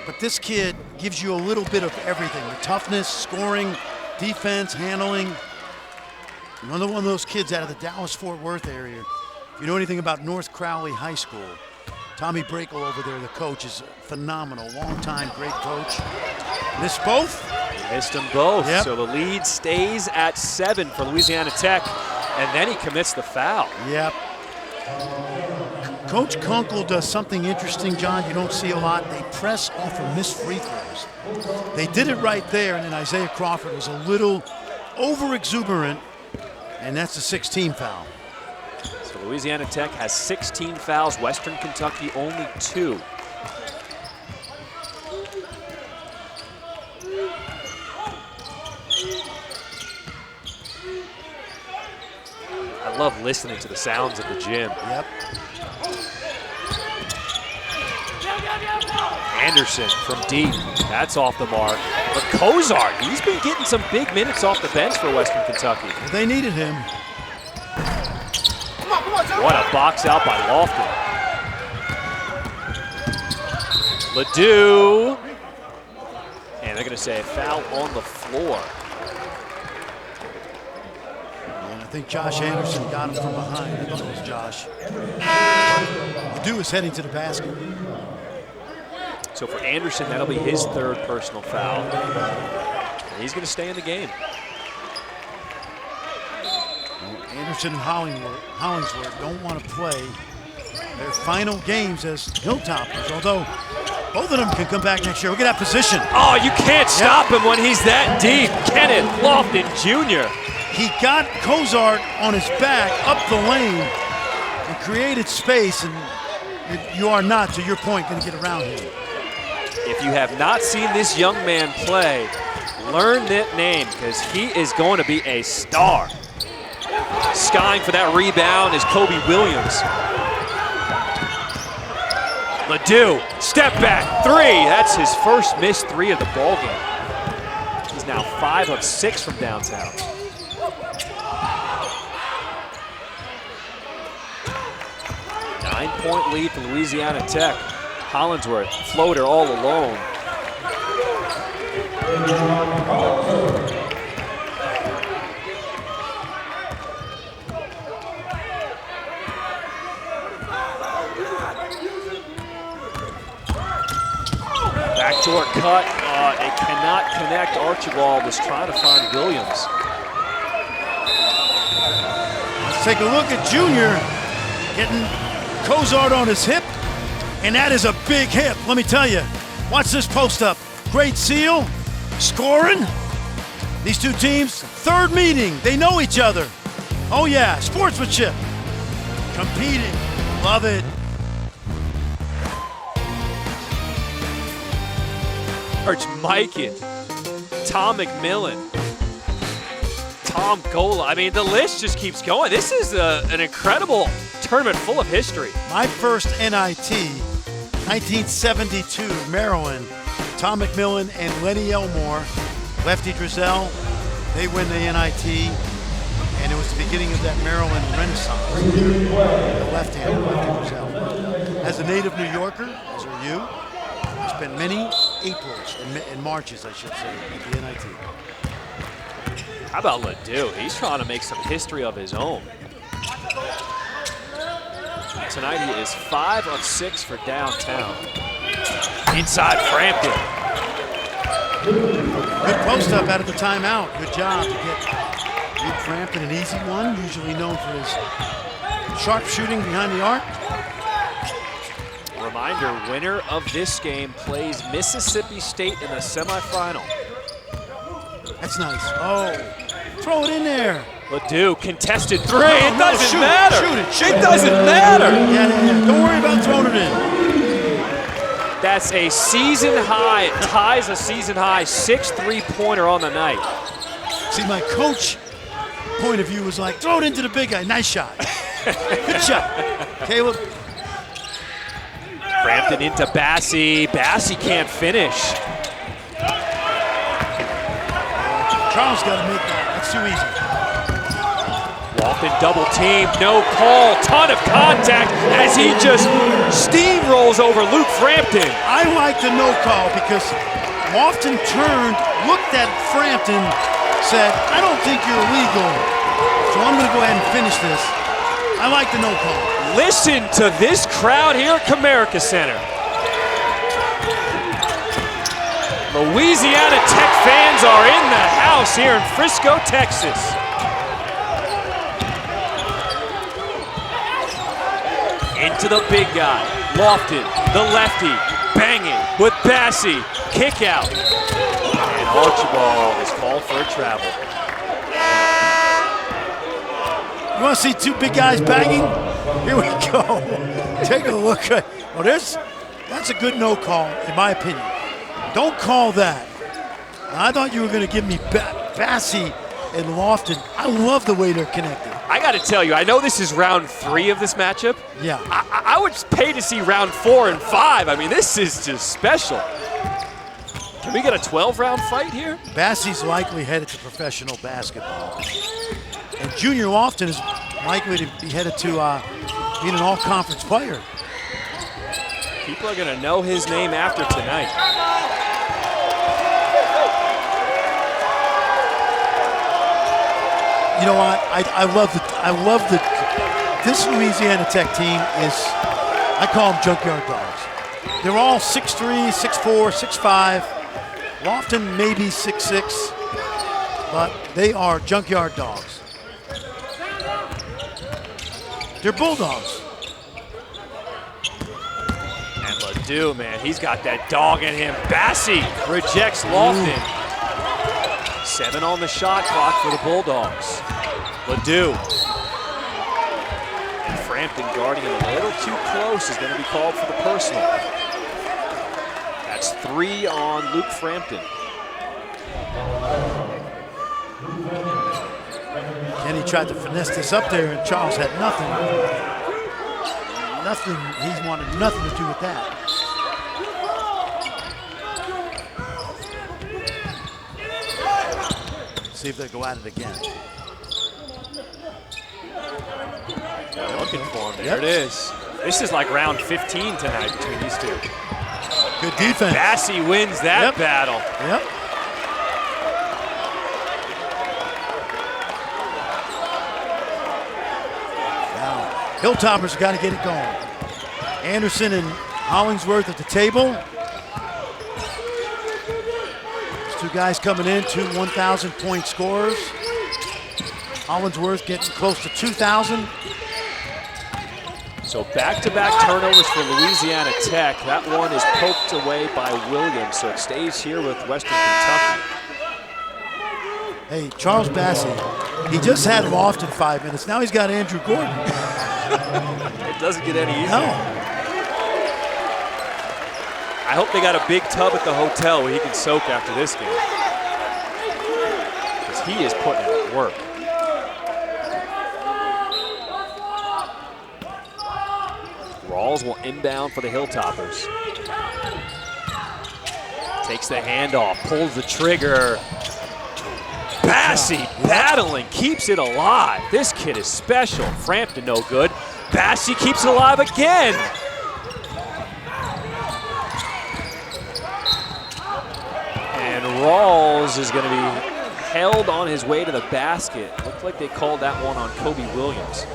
But this kid gives you a little bit of everything. The toughness, scoring, defense, handling. Another one of those kids out of the Dallas-Fort Worth area. If you know anything about North Crowley High School, Tommy Brakel over there, the coach, is phenomenal. Long-time, great coach. Missed both? He missed them both. Yep. So the lead stays at 7 for Louisiana Tech, and then he commits the foul. Yep. Coach Kunkel does something interesting, John, you don't see a lot. They press off of missed free throws. They did it right there, and then Isaiah Crawford was a little over-exuberant, and that's a 16 foul. So Louisiana Tech has 16 fouls, Western Kentucky only 2. I love listening to the sounds of the gym. Yep. Anderson from deep, that's off the mark. But Kozart, he's been getting some big minutes off the bench for Western Kentucky. They needed him. What a box out by Lofton. Ledoux. And they're gonna say a foul on the floor. And I think Josh Anderson got him from behind. I thought it was Josh. Ledoux is heading to the basket. So for Anderson, that'll be his 3rd personal foul. And he's going to stay in the game. Well, Anderson and Hollingsworth don't want to play their final games as Hilltoppers, although both of them can come back next year. Look at that position. Oh, you can't stop him when he's that deep. Kenneth Lofton Jr. He got Kozart on his back up the lane and created space, and you are not, to your point, going to get around him. If you have not seen this young man play, learn that name because he is going to be a star. Skying for that rebound is Kobe Williams. Ledoux, step back, 3. That's his first missed 3 of the ball game. He's now 5 of 6 from downtown. Nine-point lead for Louisiana Tech. Hollingsworth, floater all alone. Backdoor cut, they cannot connect. Archibald was trying to find Williams. Let's take a look at Junior getting Kozart on his hip. And that is a big hip, let me tell you. Watch this post up. Great seal, scoring. These two teams, 3rd meeting. They know each other. Oh yeah, sportsmanship. Competing, love it. Arch Mikan, Tom McMillan, Tom Gola. I mean, the list just keeps going. This is an incredible tournament full of history. My first NIT, 1972, Maryland. Tom McMillan and Lenny Elmore, Lefty Drizel, they win the NIT, and it was the beginning of that Maryland Renaissance. The left-hander, Lefty Drizel. As a native New Yorker, as are you, spent many Aprils and Marches, I should say, at the NIT. How about Ledoux? He's trying to make some history of his own. Tonight he is 5 of 6 for downtown. Inside Frampton. Good post up out of the timeout. Good job to get Luke Frampton an easy one, usually known for his sharp shooting behind the arc. Reminder, winner of this game plays Mississippi State in the semifinal. That's nice. Oh, throw it in there. Ledoux, contested three. No, it doesn't shoot matter. Shoot it. It doesn't matter. Yeah. Don't worry about throwing it in. That's a season high. It ties a season high 6 3-pointer on the night. See, my coach point of view was like, throw it into the big guy. Nice shot. Good shot. Caleb. Frampton into Bassey. Bassey can't finish. Charles got to make that. That's too easy. Lofton double team, no call, ton of contact as he just steamrolls over Luke Frampton. I like the no call because Lofton turned, looked at Frampton, said, I don't think you're illegal, so I'm going to go ahead and finish this. I like the no call. Listen to this crowd here at Comerica Center. Louisiana Tech fans are in the house here in Frisco, Texas. Into the big guy, Lofton, the lefty, banging with Bassey, kick out. And Archibald is called for a travel. You want to see two big guys banging? Here we go. Take a look. Oh, that's a good no call, in my opinion. Don't call that. Now, I thought you were going to give me Bassey and Lofton. I love the way they're connected. I got to tell you, I know this is round 3 of this matchup. Yeah. I would pay to see round 4 and 5. I mean, this is just special. Can we get a 12-round fight here? Bassey's likely headed to professional basketball. And Junior Lofton is likely to be headed to being an all-conference player. People are going to know his name after tonight. You know what? I love this Louisiana Tech team is, I call them junkyard dogs. They're all 6'3", 6'4", 6'5". Lofton maybe 6'6", but they are junkyard dogs. They're bulldogs. And Ledoux, man, he's got that dog in him. Bassey rejects Lofton. 7 on the shot clock for the Bulldogs. Ledoux. And Frampton guarding him a little too close is going to be called for the personal. That's 3 on Luke Frampton. Kenny tried to finesse this up there, and Charles had nothing. He wanted nothing to do with that. See if they go at it again. They're looking for him. There it is. This is like round 15 tonight between these two. Good defense. Bassey wins that battle. Yep. Now, Hilltoppers got to get it going. Anderson and Hollingsworth at the table. Two guys coming in, 2 1,000-point scorers. Hollingsworth getting close to 2,000. So back-to-back turnovers for Louisiana Tech. That one is poked away by Williams, so it stays here with Western Kentucky. Hey, Charles Bassey, he just had Lofton 5 minutes. Now he's got Andrew Gordon. It doesn't get any easier. No. I hope they got a big tub at the hotel where he can soak after this game. Because he is putting in work. Rawls will inbound for the Hilltoppers. Takes the handoff, pulls the trigger. Bassey battling, keeps it alive. This kid is special. Frampton no good. Bassey keeps it alive again. And Rawls is going to be held on his way to the basket. Looked like they called that one on Kobe Williams.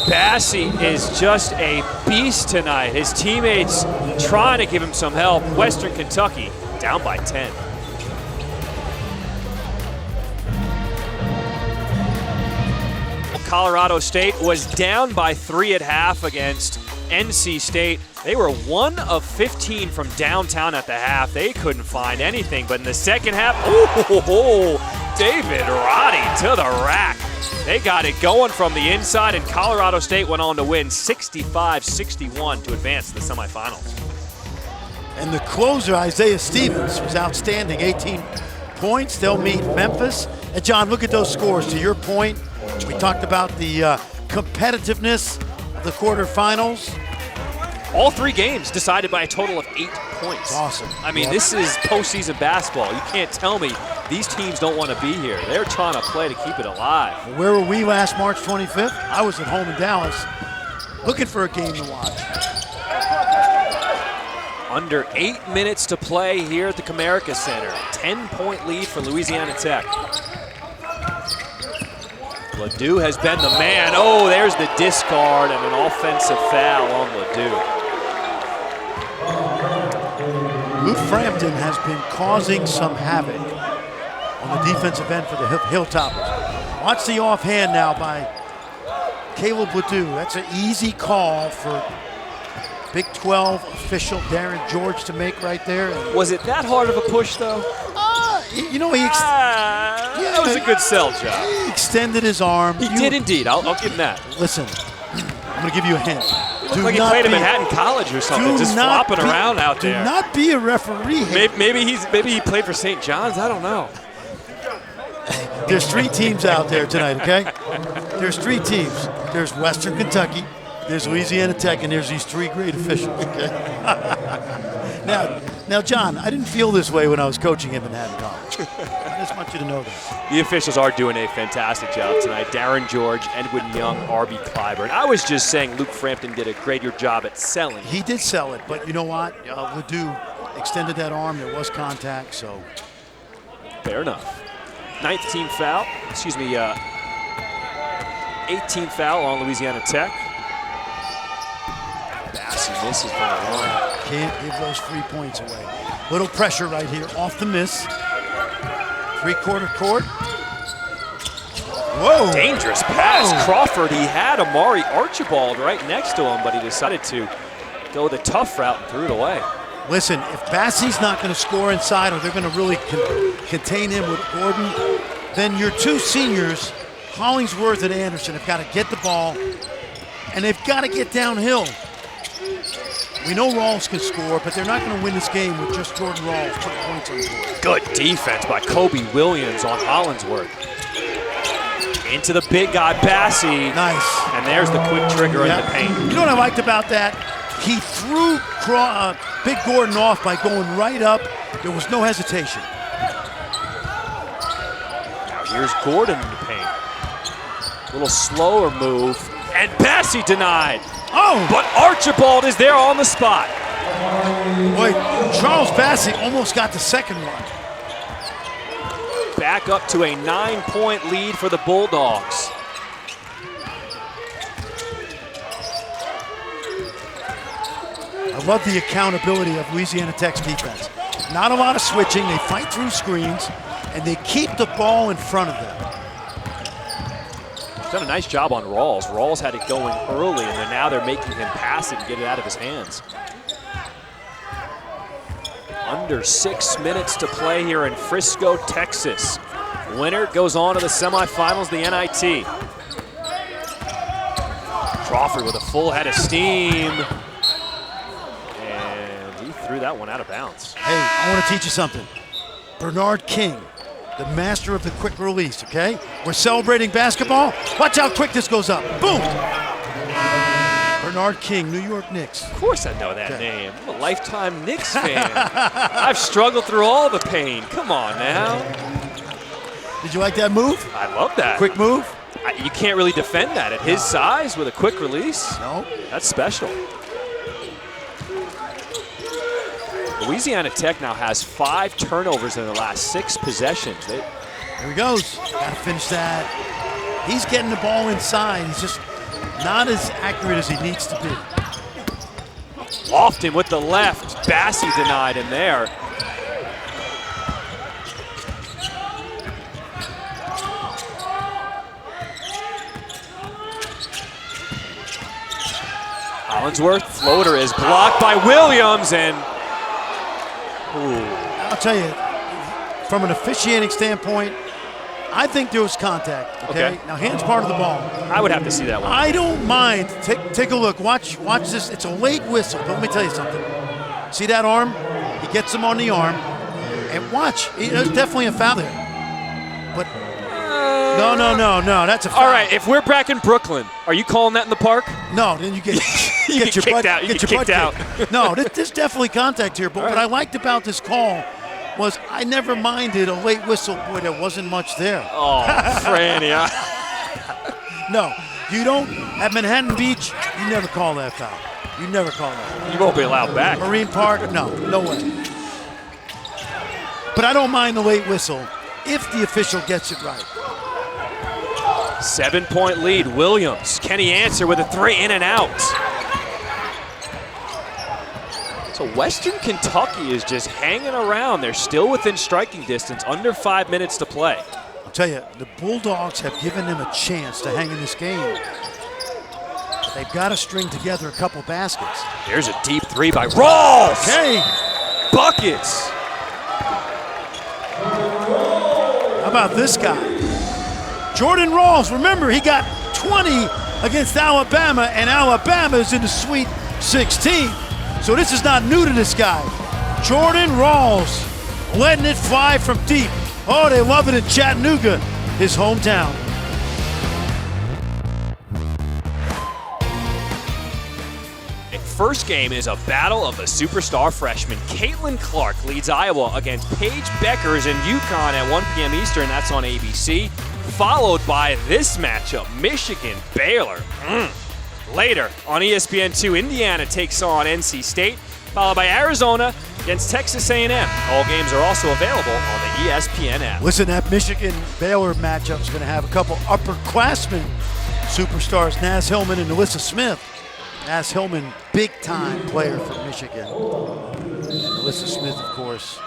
Bassey is just a beast tonight. His teammates trying to give him some help. Western Kentucky down by 10. Colorado State was down by 3 at half against NC State. They were 1 of 15 from downtown at the half. They couldn't find anything, but in the second half, David Roddy to the rack. They got it going from the inside, and Colorado State went on to win 65-61 to advance to the semifinals. And the closer, Isaiah Stevens, was outstanding, 18 points. They'll meet Memphis. And John, look at those scores. To your point, we talked about the competitiveness of the quarterfinals. All 3 games decided by a total of 8 points. Awesome. I mean, this is postseason basketball. You can't tell me these teams don't want to be here. They're trying to play to keep it alive. Where were we last March 25th? I was at home in Dallas looking for a game to watch. Under 8 minutes to play here at the Comerica Center. 10-point lead for Louisiana Tech. Ledoux has been the man. Oh, there's the discard and an offensive foul on Ledoux. Luke Frampton has been causing some havoc on the defensive end for the Hilltoppers. Watch the offhand now by Caleb Ledoux. That's an easy call for Big 12 official Darren George to make right there. Was it that hard of a push, though? You know, that was a good sell job. He extended his arm. He did indeed. I'll give him that. Listen, I'm going to give you a hint. It looked like he played at Manhattan College or something, just flopping around out there. Do not be a referee. Maybe he played for St. John's. I don't know. There's 3 teams out there tonight, okay? There's 3 teams. There's Western Kentucky, there's Louisiana Tech, and there's these 3 great officials, okay? Now, John, I didn't feel this way when I was coaching at Manhattan College. I just want you to know that. The officials are doing a fantastic job tonight. Darren George, Edwin Young, R.B. Clyburn. I was just saying Luke Frampton did a greater job at selling. He did sell it, but you know what? Ledoux extended that arm. There was contact, so. Fair enough. 18th foul on Louisiana Tech. Bassey misses from the line. Can't give those 3 points away. Little pressure right here off the miss. 3-quarter court. Whoa. Dangerous pass. Whoa. Crawford, he had Amari Archibald right next to him, but he decided to go the tough route and threw it away. Listen, if Bassey's not going to score inside or they're going to really contain him with Gordon, then your 2 seniors, Hollingsworth and Anderson, have got to get the ball, and they've got to get downhill. We know Rawls can score, but they're not going to win this game with just Jordan Rawls putting points on the board. Good defense by Kobe Williams on Hollingsworth. Into the big guy, Bassey. Nice. And there's the quick trigger in the paint. You know what I liked about that? He threw Big Gordon off by going right up. There was no hesitation. Now here's Gordon in the paint. A little slower move. And Bassey denied. Oh! But Archibald is there on the spot. Boy, Charles Bassey almost got the second one. Back up to a 9-point lead for the Bulldogs. I love the accountability of Louisiana Tech's defense. Not a lot of switching. They fight through screens, and they keep the ball in front of them. Done a nice job on Rawls. Rawls had it going early, and now they're making him pass it and get it out of his hands. Under 6 minutes to play here in Frisco, Texas. Winner goes on to the semifinals, the NIT. Crawford with a full head of steam. And he threw that one out of bounds. Hey, I want to teach you something. Bernard King, the master of the quick release, okay? We're celebrating basketball. Watch how quick this goes up. Boom! Bernard King, New York Knicks. Of course I know that name. I'm a lifetime Knicks fan. I've struggled through all the pain. Come on now. Did you like that move? I love that. Quick move? You can't really defend that at his size with a quick release. No. That's special. Louisiana Tech now has 5 turnovers in the last 6 possessions. There he goes. Got to finish that. He's getting the ball inside. He's just not as accurate as he needs to be. Lofton with the left. Bassey denied him there. Hollingsworth floater is blocked by Williams, and I'll tell you, from an officiating standpoint, I think there was contact. Okay. Now, hands part of the ball. I would have to see that one. I don't mind. Take a look. Watch this. It's a late whistle. But let me tell you something. See that arm? He gets him on the arm, and watch. There's definitely a foul there. But no. That's a foul. All right. If we're back in Brooklyn, are you calling that in the park? No. Then you get you get your kicked butt out. You get your kicked butt out. kicked. No, there's definitely contact here. But what I liked about this call was I never minded a late whistle. Boy, there wasn't much there. Oh, Franny. No, you don't. At Manhattan Beach, you never call that foul. You never call that. You won't be allowed back. Marine Park, no way. But I don't mind the late whistle if the official gets it right. 7-point lead, Williams. Can he answer with a 3 in and out? So Western Kentucky is just hanging around. They're still within striking distance, under 5 minutes to play. I'll tell you, the Bulldogs have given them a chance to hang in this game. But they've got to string together a couple baskets. Here's a deep 3 by Rawls. Okay. Buckets. How about this guy? Jordan Rawls, remember, he got 20 against Alabama, and Alabama is in the Sweet 16. So this is not new to this guy. Jordan Rawls letting it fly from deep. Oh, they love it in Chattanooga, his hometown. First game is a battle of the superstar freshmen. Caitlin Clark leads Iowa against Paige Beckers in UConn at 1 p.m. Eastern. That's on ABC. Followed by this matchup, Michigan-Baylor. Later on ESPN2, Indiana takes on NC State, followed by Arizona against Texas A&M. All games are also available on the ESPN app. Listen, that Michigan-Baylor matchup is going to have a couple upperclassmen superstars, Naz Hillman and Alyssa Smith. Naz Hillman, big-time player for Michigan. And Alyssa Smith, of course,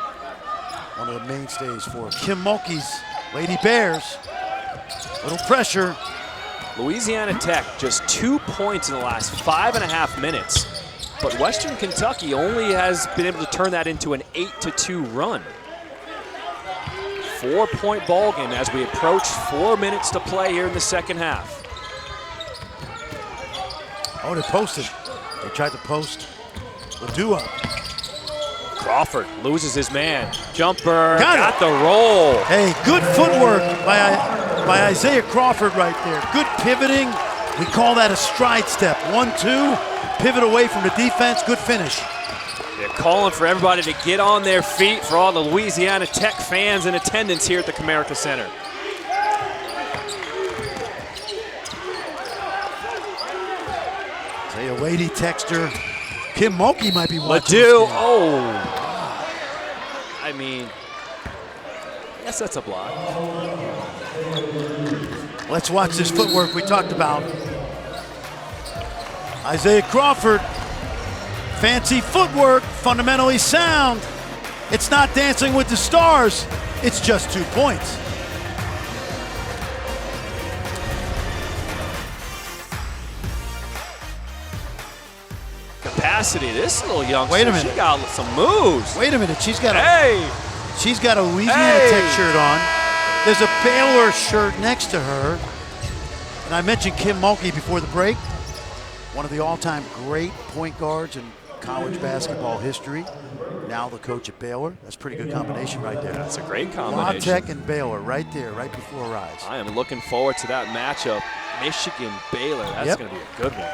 one of the mainstays for Kim Mulkey's Lady Bears. Little pressure. Louisiana Tech just 2 points in the last 5.5 minutes, but Western Kentucky only has been able to turn that into an 8-2 run. 4-point ball game as we approach 4 minutes to play here in the second half. Oh, they posted. They tried to post the duo. Crawford loses his man. Jumper, got the roll. Hey, good footwork by Isaiah Crawford right there. Good pivoting. We call that a stride step. 1-2, pivot away from the defense, good finish. They're calling for everybody to get on their feet for all the Louisiana Tech fans in attendance here at the Comerica Center. Say a lady texter. Kim Mulkey might be watching. Ledoux, I mean, I guess that's a block. Let's watch this footwork we talked about. Isaiah Crawford, fancy footwork, fundamentally sound. It's not Dancing with the Stars, it's just 2 points. Capacity, this little youngster. Wait a minute. She got some moves. Wait a minute, she's got a Louisiana Hey. Tech shirt on. There's a Baylor shirt next to her. And I mentioned Kim Mulkey before the break. One of the all-time great point guards in college basketball history. Now the coach at Baylor. That's a pretty good combination right there. That's a great La combination. Tech and Baylor right there, right before our eyes. I am looking forward to that matchup. Michigan-Baylor, that's Yep. going to be a good one.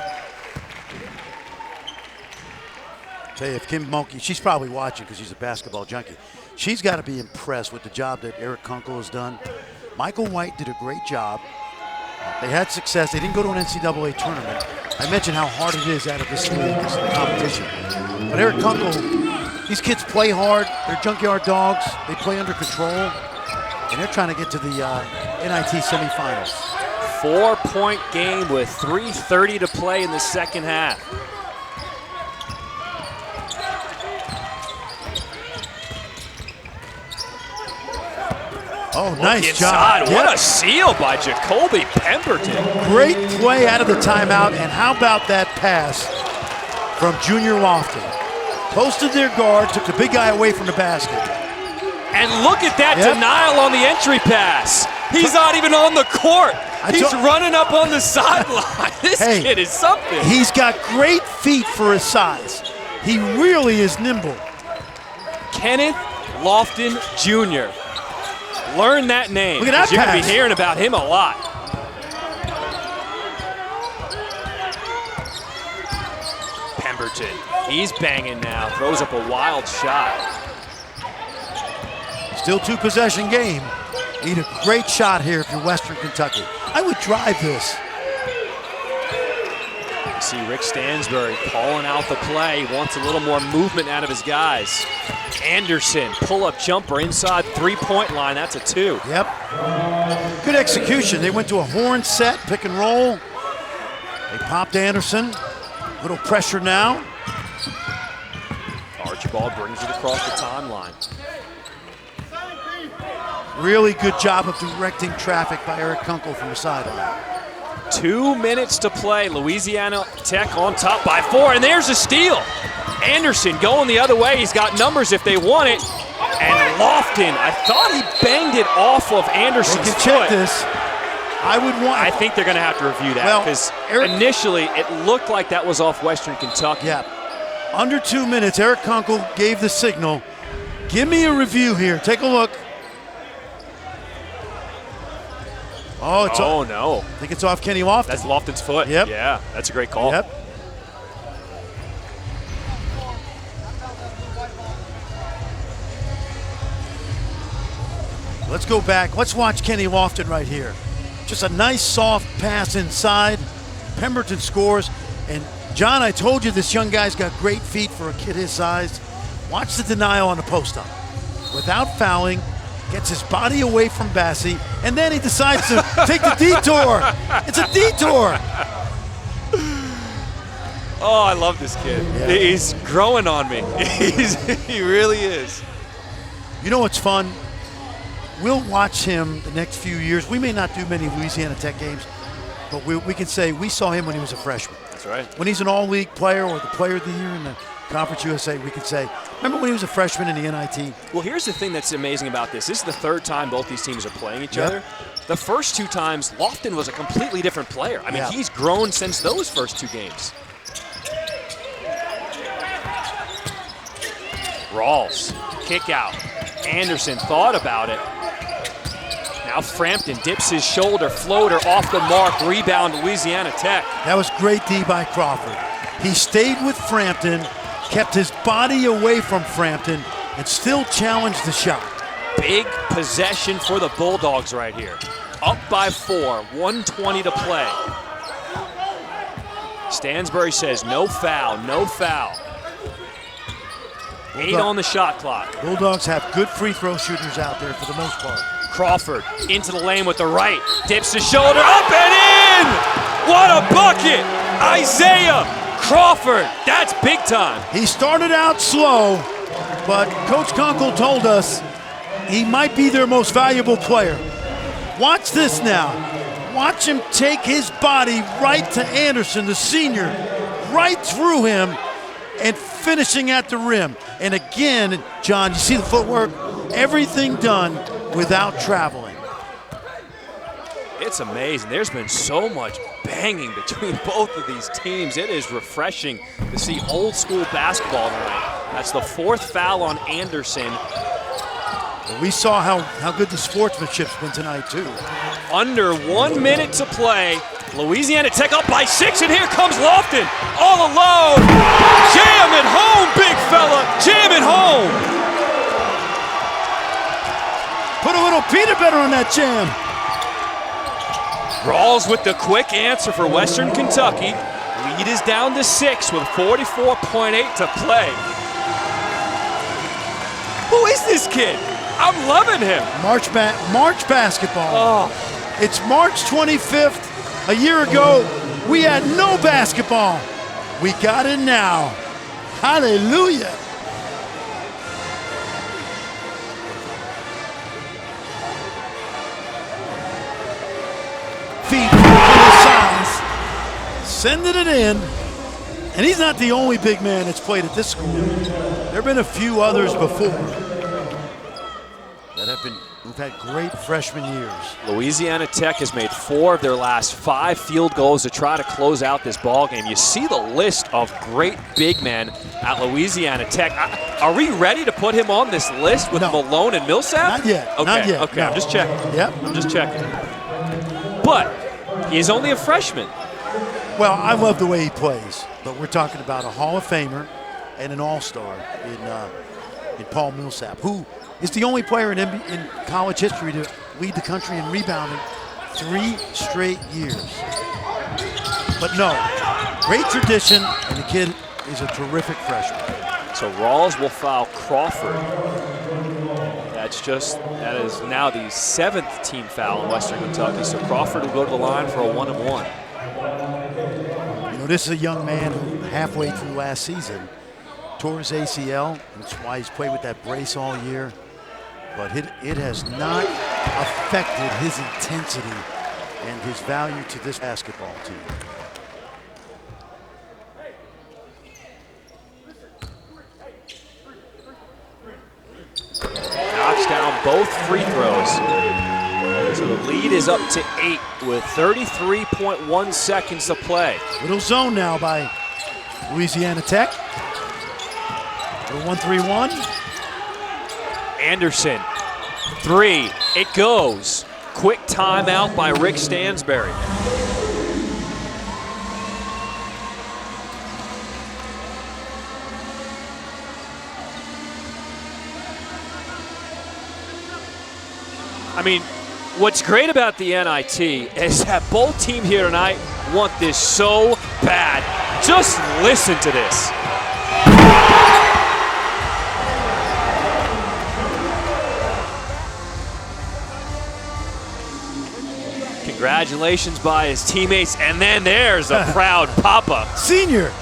Tell you, if Kim Mulkey, she's probably watching because she's a basketball junkie. She's got to be impressed with the job that Eric Kunkel has done. Michael White did a great job. They had success. They didn't go to an NCAA tournament. I mentioned how hard it is out of this league, this is the competition. But Eric Kunkel, these kids play hard. They're junkyard dogs. They play under control. And they're trying to get to the NIT semifinals. 4-point game with 3:30 to play in the second half. Oh, nice inside. job. What a seal by Jacoby Pemberton. Great play out of the timeout, and how about that pass from Junior Lofton? Posted their guard, took the big guy away from the basket. And look at that denial on the entry pass. He's not even on the court. He's running up on the sideline. This kid is something. He's got great feet for his size. He really is nimble. Kenneth Lofton Jr. Learn that name. Look at that You're going to pass. be hearing about him a lot. Pemberton, he's banging now. Throws up a wild shot. Still two-possession game. Need a great shot here if you're Western Kentucky. I would drive this. You see Rick Stansbury calling out the play. Wants a little more movement out of his guys. Anderson, pull-up jumper inside three-point line. That's a 2. Yep. Good execution. They went to a horn set, pick and roll. They popped Anderson. Little pressure now. Archibald brings it across the timeline. Really good job of directing traffic by Eric Kunkel from the sideline. 2 minutes to play. Louisiana Tech on top by 4, and there's a steal. Anderson going the other way. He's got numbers if they want it. And Lofton, I thought he banged it off of Anderson's foot. Check this. I think they're going to have to review that because initially it looked like that was off Western Kentucky. Yeah. Under 2 minutes, Eric Kunkel gave the signal. Give me a review here. Take a look. Oh, it's off. No. I think it's off Kenny Lofton. That's Lofton's foot. Yep. Yeah, that's a great call. Yep. Let's go back. Let's watch Kenny Lofton right here. Just a nice soft pass inside. Pemberton scores. And John, I told you this young guy's got great feet for a kid his size. Watch the denial on the post-up. Without fouling, gets his body away from Bassie, and then he decides to take the detour. It's a detour. Oh, I love this kid. Yeah. He's growing on me. He really is. You know what's fun? We'll watch him the next few years. We may not do many Louisiana Tech games, but we can say we saw him when he was a freshman. That's right. When he's an all-league player or the player of the year in the Conference USA, we could say, remember when he was a freshman in the NIT? Well, here's the thing that's amazing about this. This is the third time both these teams are playing each other. The first 2 times, Lofton was a completely different player. I mean, he's grown since those first 2 games. Rawls, kick out. Anderson thought about it. Now Frampton dips his shoulder, floater off the mark, rebound Louisiana Tech. That was great D by Crawford. He stayed with Frampton, kept his body away from Frampton, and still challenged the shot. Big possession for the Bulldogs right here. Up by 4, 1:20 to play. Stansbury says no foul, no foul. 8 on the shot clock. Bulldogs have good free throw shooters out there for the most part. Crawford into the lane with the right, dips his shoulder, up and in! What a bucket! Isaiah Crawford, that's big time. He started out slow, but Coach Kunkel told us he might be their most valuable player. Watch this now. Watch him take his body right to Anderson, the senior, right through him and finishing at the rim. And again, John, you see the footwork? Everything done without traveling. It's amazing. There's been so much banging between both of these teams. It is refreshing to see old school basketball tonight. That's the 4th foul on Anderson. Well, we saw how good the sportsmanship's been tonight, too. Under 1 minute to play. Louisiana Tech up by 6, and here comes Lofton, all alone. Jam it home, big fella, jam it home. Put a little peanut butter on that jam. Rawls with the quick answer for Western Kentucky. Lead is down to 6 with 44.8 to play. Who is this kid? I'm loving him. March basketball. Oh. It's March 25th. A year ago, we had no basketball. We got it now. Hallelujah. Feet to the sides, sending it in. And he's not the only big man that's played at this school. There have been a few others before that who've had great freshman years. Louisiana Tech has made 4 of their last 5 field goals to try to close out this ball game. You see the list of great big men at Louisiana Tech. Are we ready to put him on this list with Malone and Millsap? Not yet. Okay, not yet. okay, No. I'm just checking. Yep. I'm just checking. But he's only a freshman. Well, I love the way he plays, but we're talking about a Hall of Famer and an All-Star in Paul Millsap, who is the only player in college history to lead the country in rebounding 3 straight years. But no, great tradition, and the kid is a terrific freshman. So Rawls will foul Crawford. That is now the 7th team foul in Western Kentucky. So Crawford will go to the line for a 1-and-1. You know, this is a young man who halfway through last season tore his ACL. That's why he's played with that brace all year. But it has not affected his intensity and his value to this basketball team. Knocks down both free throws. So the lead is up to 8 with 33.1 seconds to play. Little zone now by Louisiana Tech. Little 1-3-1. Anderson, 3, it goes. Quick timeout by Rick Stansberry. I mean, what's great about the NIT is that both teams here tonight want this so bad. Just listen to this. Congratulations by his teammates, and then there's a proud papa. Senior.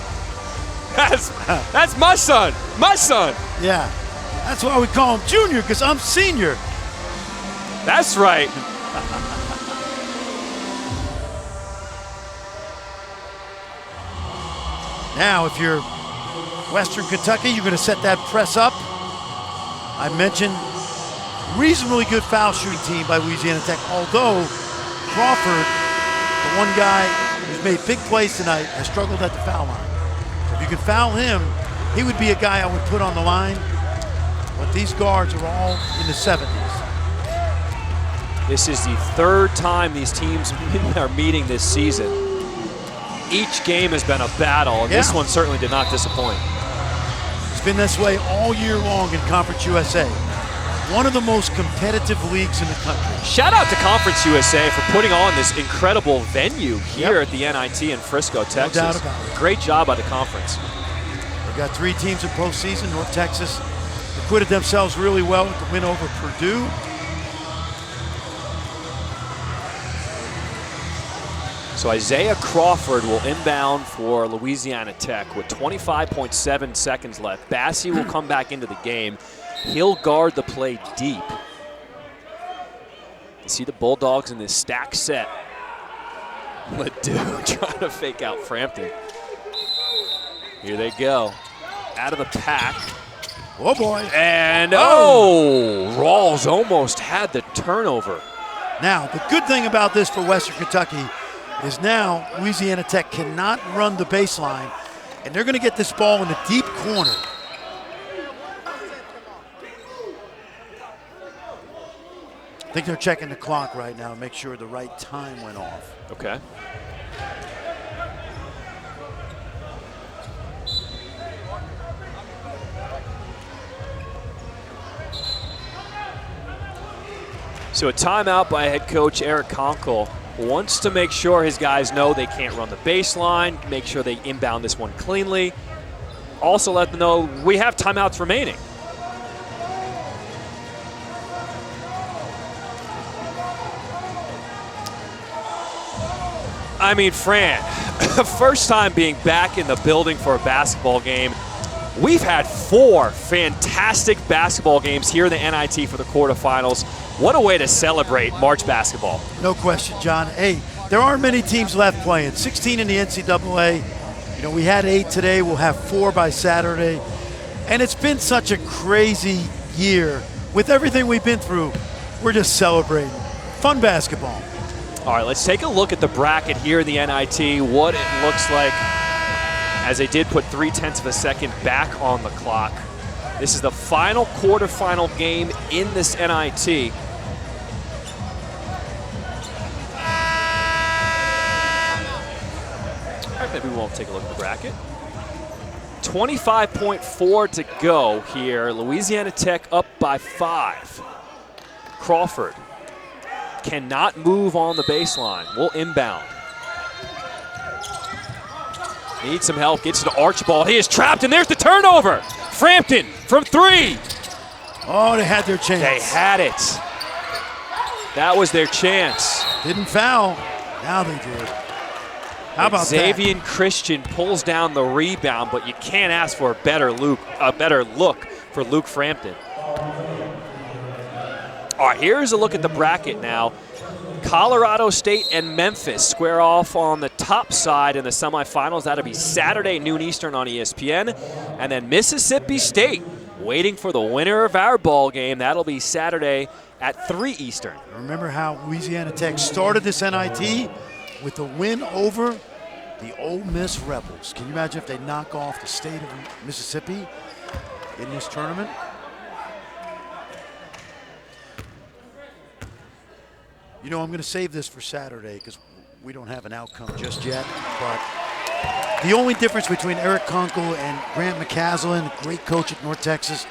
That's my son, my son. Yeah, that's why we call him Junior, because I'm senior. That's right. Now, if you're Western Kentucky, you're going to set that press up. I mentioned reasonably good foul shooting team by Louisiana Tech, although Crawford, the one guy who's made big plays tonight, has struggled at the foul line. So if you can foul him, he would be a guy I would put on the line. But these guards are all in the 70s. This is the 3rd time these teams are meeting this season. Each game has been a battle, and this one certainly did not disappoint. It's been this way all year long in Conference USA. One of the most competitive leagues in the country. Shout out to Conference USA for putting on this incredible venue here at the NIT in Frisco, Texas. No doubt about it. Great job by the conference. They've got 3 teams in postseason. North Texas acquitted themselves really well with the win over Purdue. So Isaiah Crawford will inbound for Louisiana Tech with 25.7 seconds left. Bassie will come back into the game. He'll guard the play deep. You see the Bulldogs in this stack set. Ledoux trying to fake out Frampton. Here they go. Out of the pack. Oh boy. And Rawls almost had the turnover. Now, the good thing about this for Western Kentucky is now Louisiana Tech cannot run the baseline, and they're going to get this ball in the deep corner. I think they're checking the clock right now to make sure the right time went off. Okay. So a timeout by head coach Eric Conkle. Wants to make sure his guys know they can't run the baseline, make sure they inbound this one cleanly. Also let them know we have timeouts remaining. I mean, Fran, first time being back in the building for a basketball game. We've had 4 fantastic basketball games here in the NIT for the quarterfinals. What a way to celebrate March basketball. No question, John. Hey, there aren't many teams left playing. 16 in the NCAA. You know, we had 8 today. We'll have 4 by Saturday. And it's been such a crazy year. With everything we've been through, we're just celebrating. Fun basketball. All right, let's take a look at the bracket here in the NIT, what it looks like as they did put 0.3 of a second back on the clock. This is the final quarterfinal game in this NIT. All right, maybe we won't take a look at the bracket. 25.4 to go here. Louisiana Tech up by 5. Crawford cannot move on the baseline. Will inbound. Needs some help, gets to Archibald. He is trapped, and there's the turnover. Frampton from 3. Oh, they had their chance. They had it. That was their chance. Didn't foul. Now they did. How about Xavier Christian pulls down the rebound, but you can't ask for a better look for Luke Frampton. All right, here's a look at the bracket now. Colorado State and Memphis square off on the top side in the semifinals. That'll be Saturday, noon Eastern on ESPN. And then Mississippi State waiting for the winner of our ball game. That'll be Saturday at 3 Eastern. Remember how Louisiana Tech started this NIT with a win over the Ole Miss Rebels. Can you imagine if they knock off the state of Mississippi in this tournament? You know, I'm going to save this for Saturday because we don't have an outcome just yet. But the only difference between Eric Conkle and Grant McCaslin, great coach at North Texas,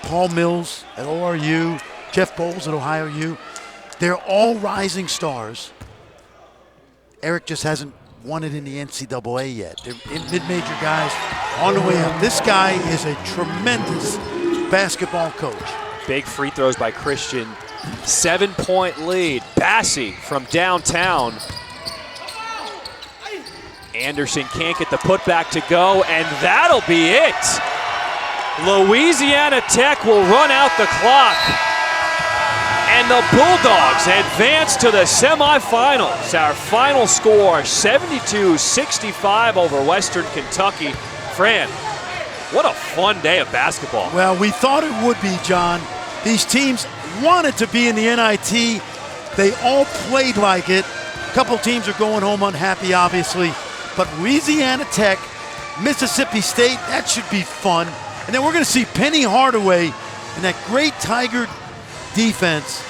Paul Mills at ORU, Jeff Bowles at Ohio U, they're all rising stars. Eric just hasn't won it in the NCAA yet. They're mid-major guys on the way up. This guy is a tremendous basketball coach. Big free throws by Christian. 7-point lead. Bassey from downtown. Anderson can't get the putback to go, and that'll be it. Louisiana Tech will run out the clock. And the Bulldogs advance to the semifinals. Our final score, 72-65 over Western Kentucky. Fran, what a fun day of basketball. Well, we thought it would be, John. These teams wanted to be in the NIT. They all played like it. A couple teams are going home unhappy, obviously. But Louisiana Tech, Mississippi State, that should be fun. And then we're going to see Penny Hardaway and that great Tiger defense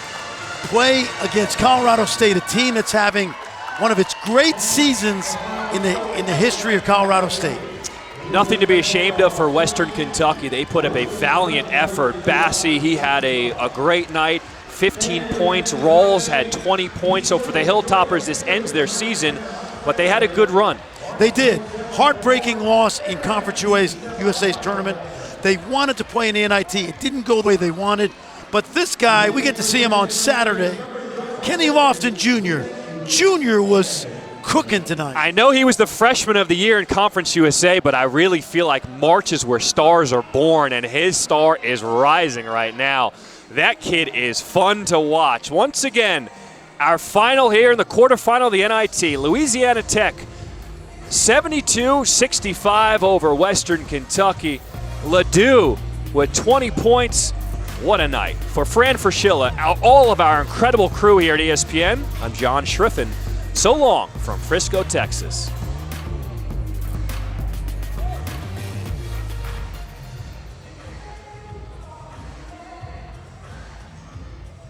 play against Colorado State, a team that's having one of its great seasons in the history of Colorado State. Nothing to be ashamed of for Western Kentucky. They put up a valiant effort. Bassey, he had a great night, 15 points. Rawls had 20 points. So for the Hilltoppers, this ends their season, but they had a good run. They did. Heartbreaking loss in Conference USA's tournament. They wanted to play in the NIT. It didn't go the way they wanted. But this guy, we get to see him on Saturday. Kenny Lofton Jr. Jr. was cooking tonight. I know he was the freshman of the year in Conference USA, but I really feel like March is where stars are born, and his star is rising right now. That kid is fun to watch. Once again, our final here in the quarterfinal of the NIT. Louisiana Tech, 72-65 over Western Kentucky. Ledoux with 20 points. What a night. For Fran Fraschilla, all of our incredible crew here at ESPN, I'm John Schriffen. So long from Frisco, Texas.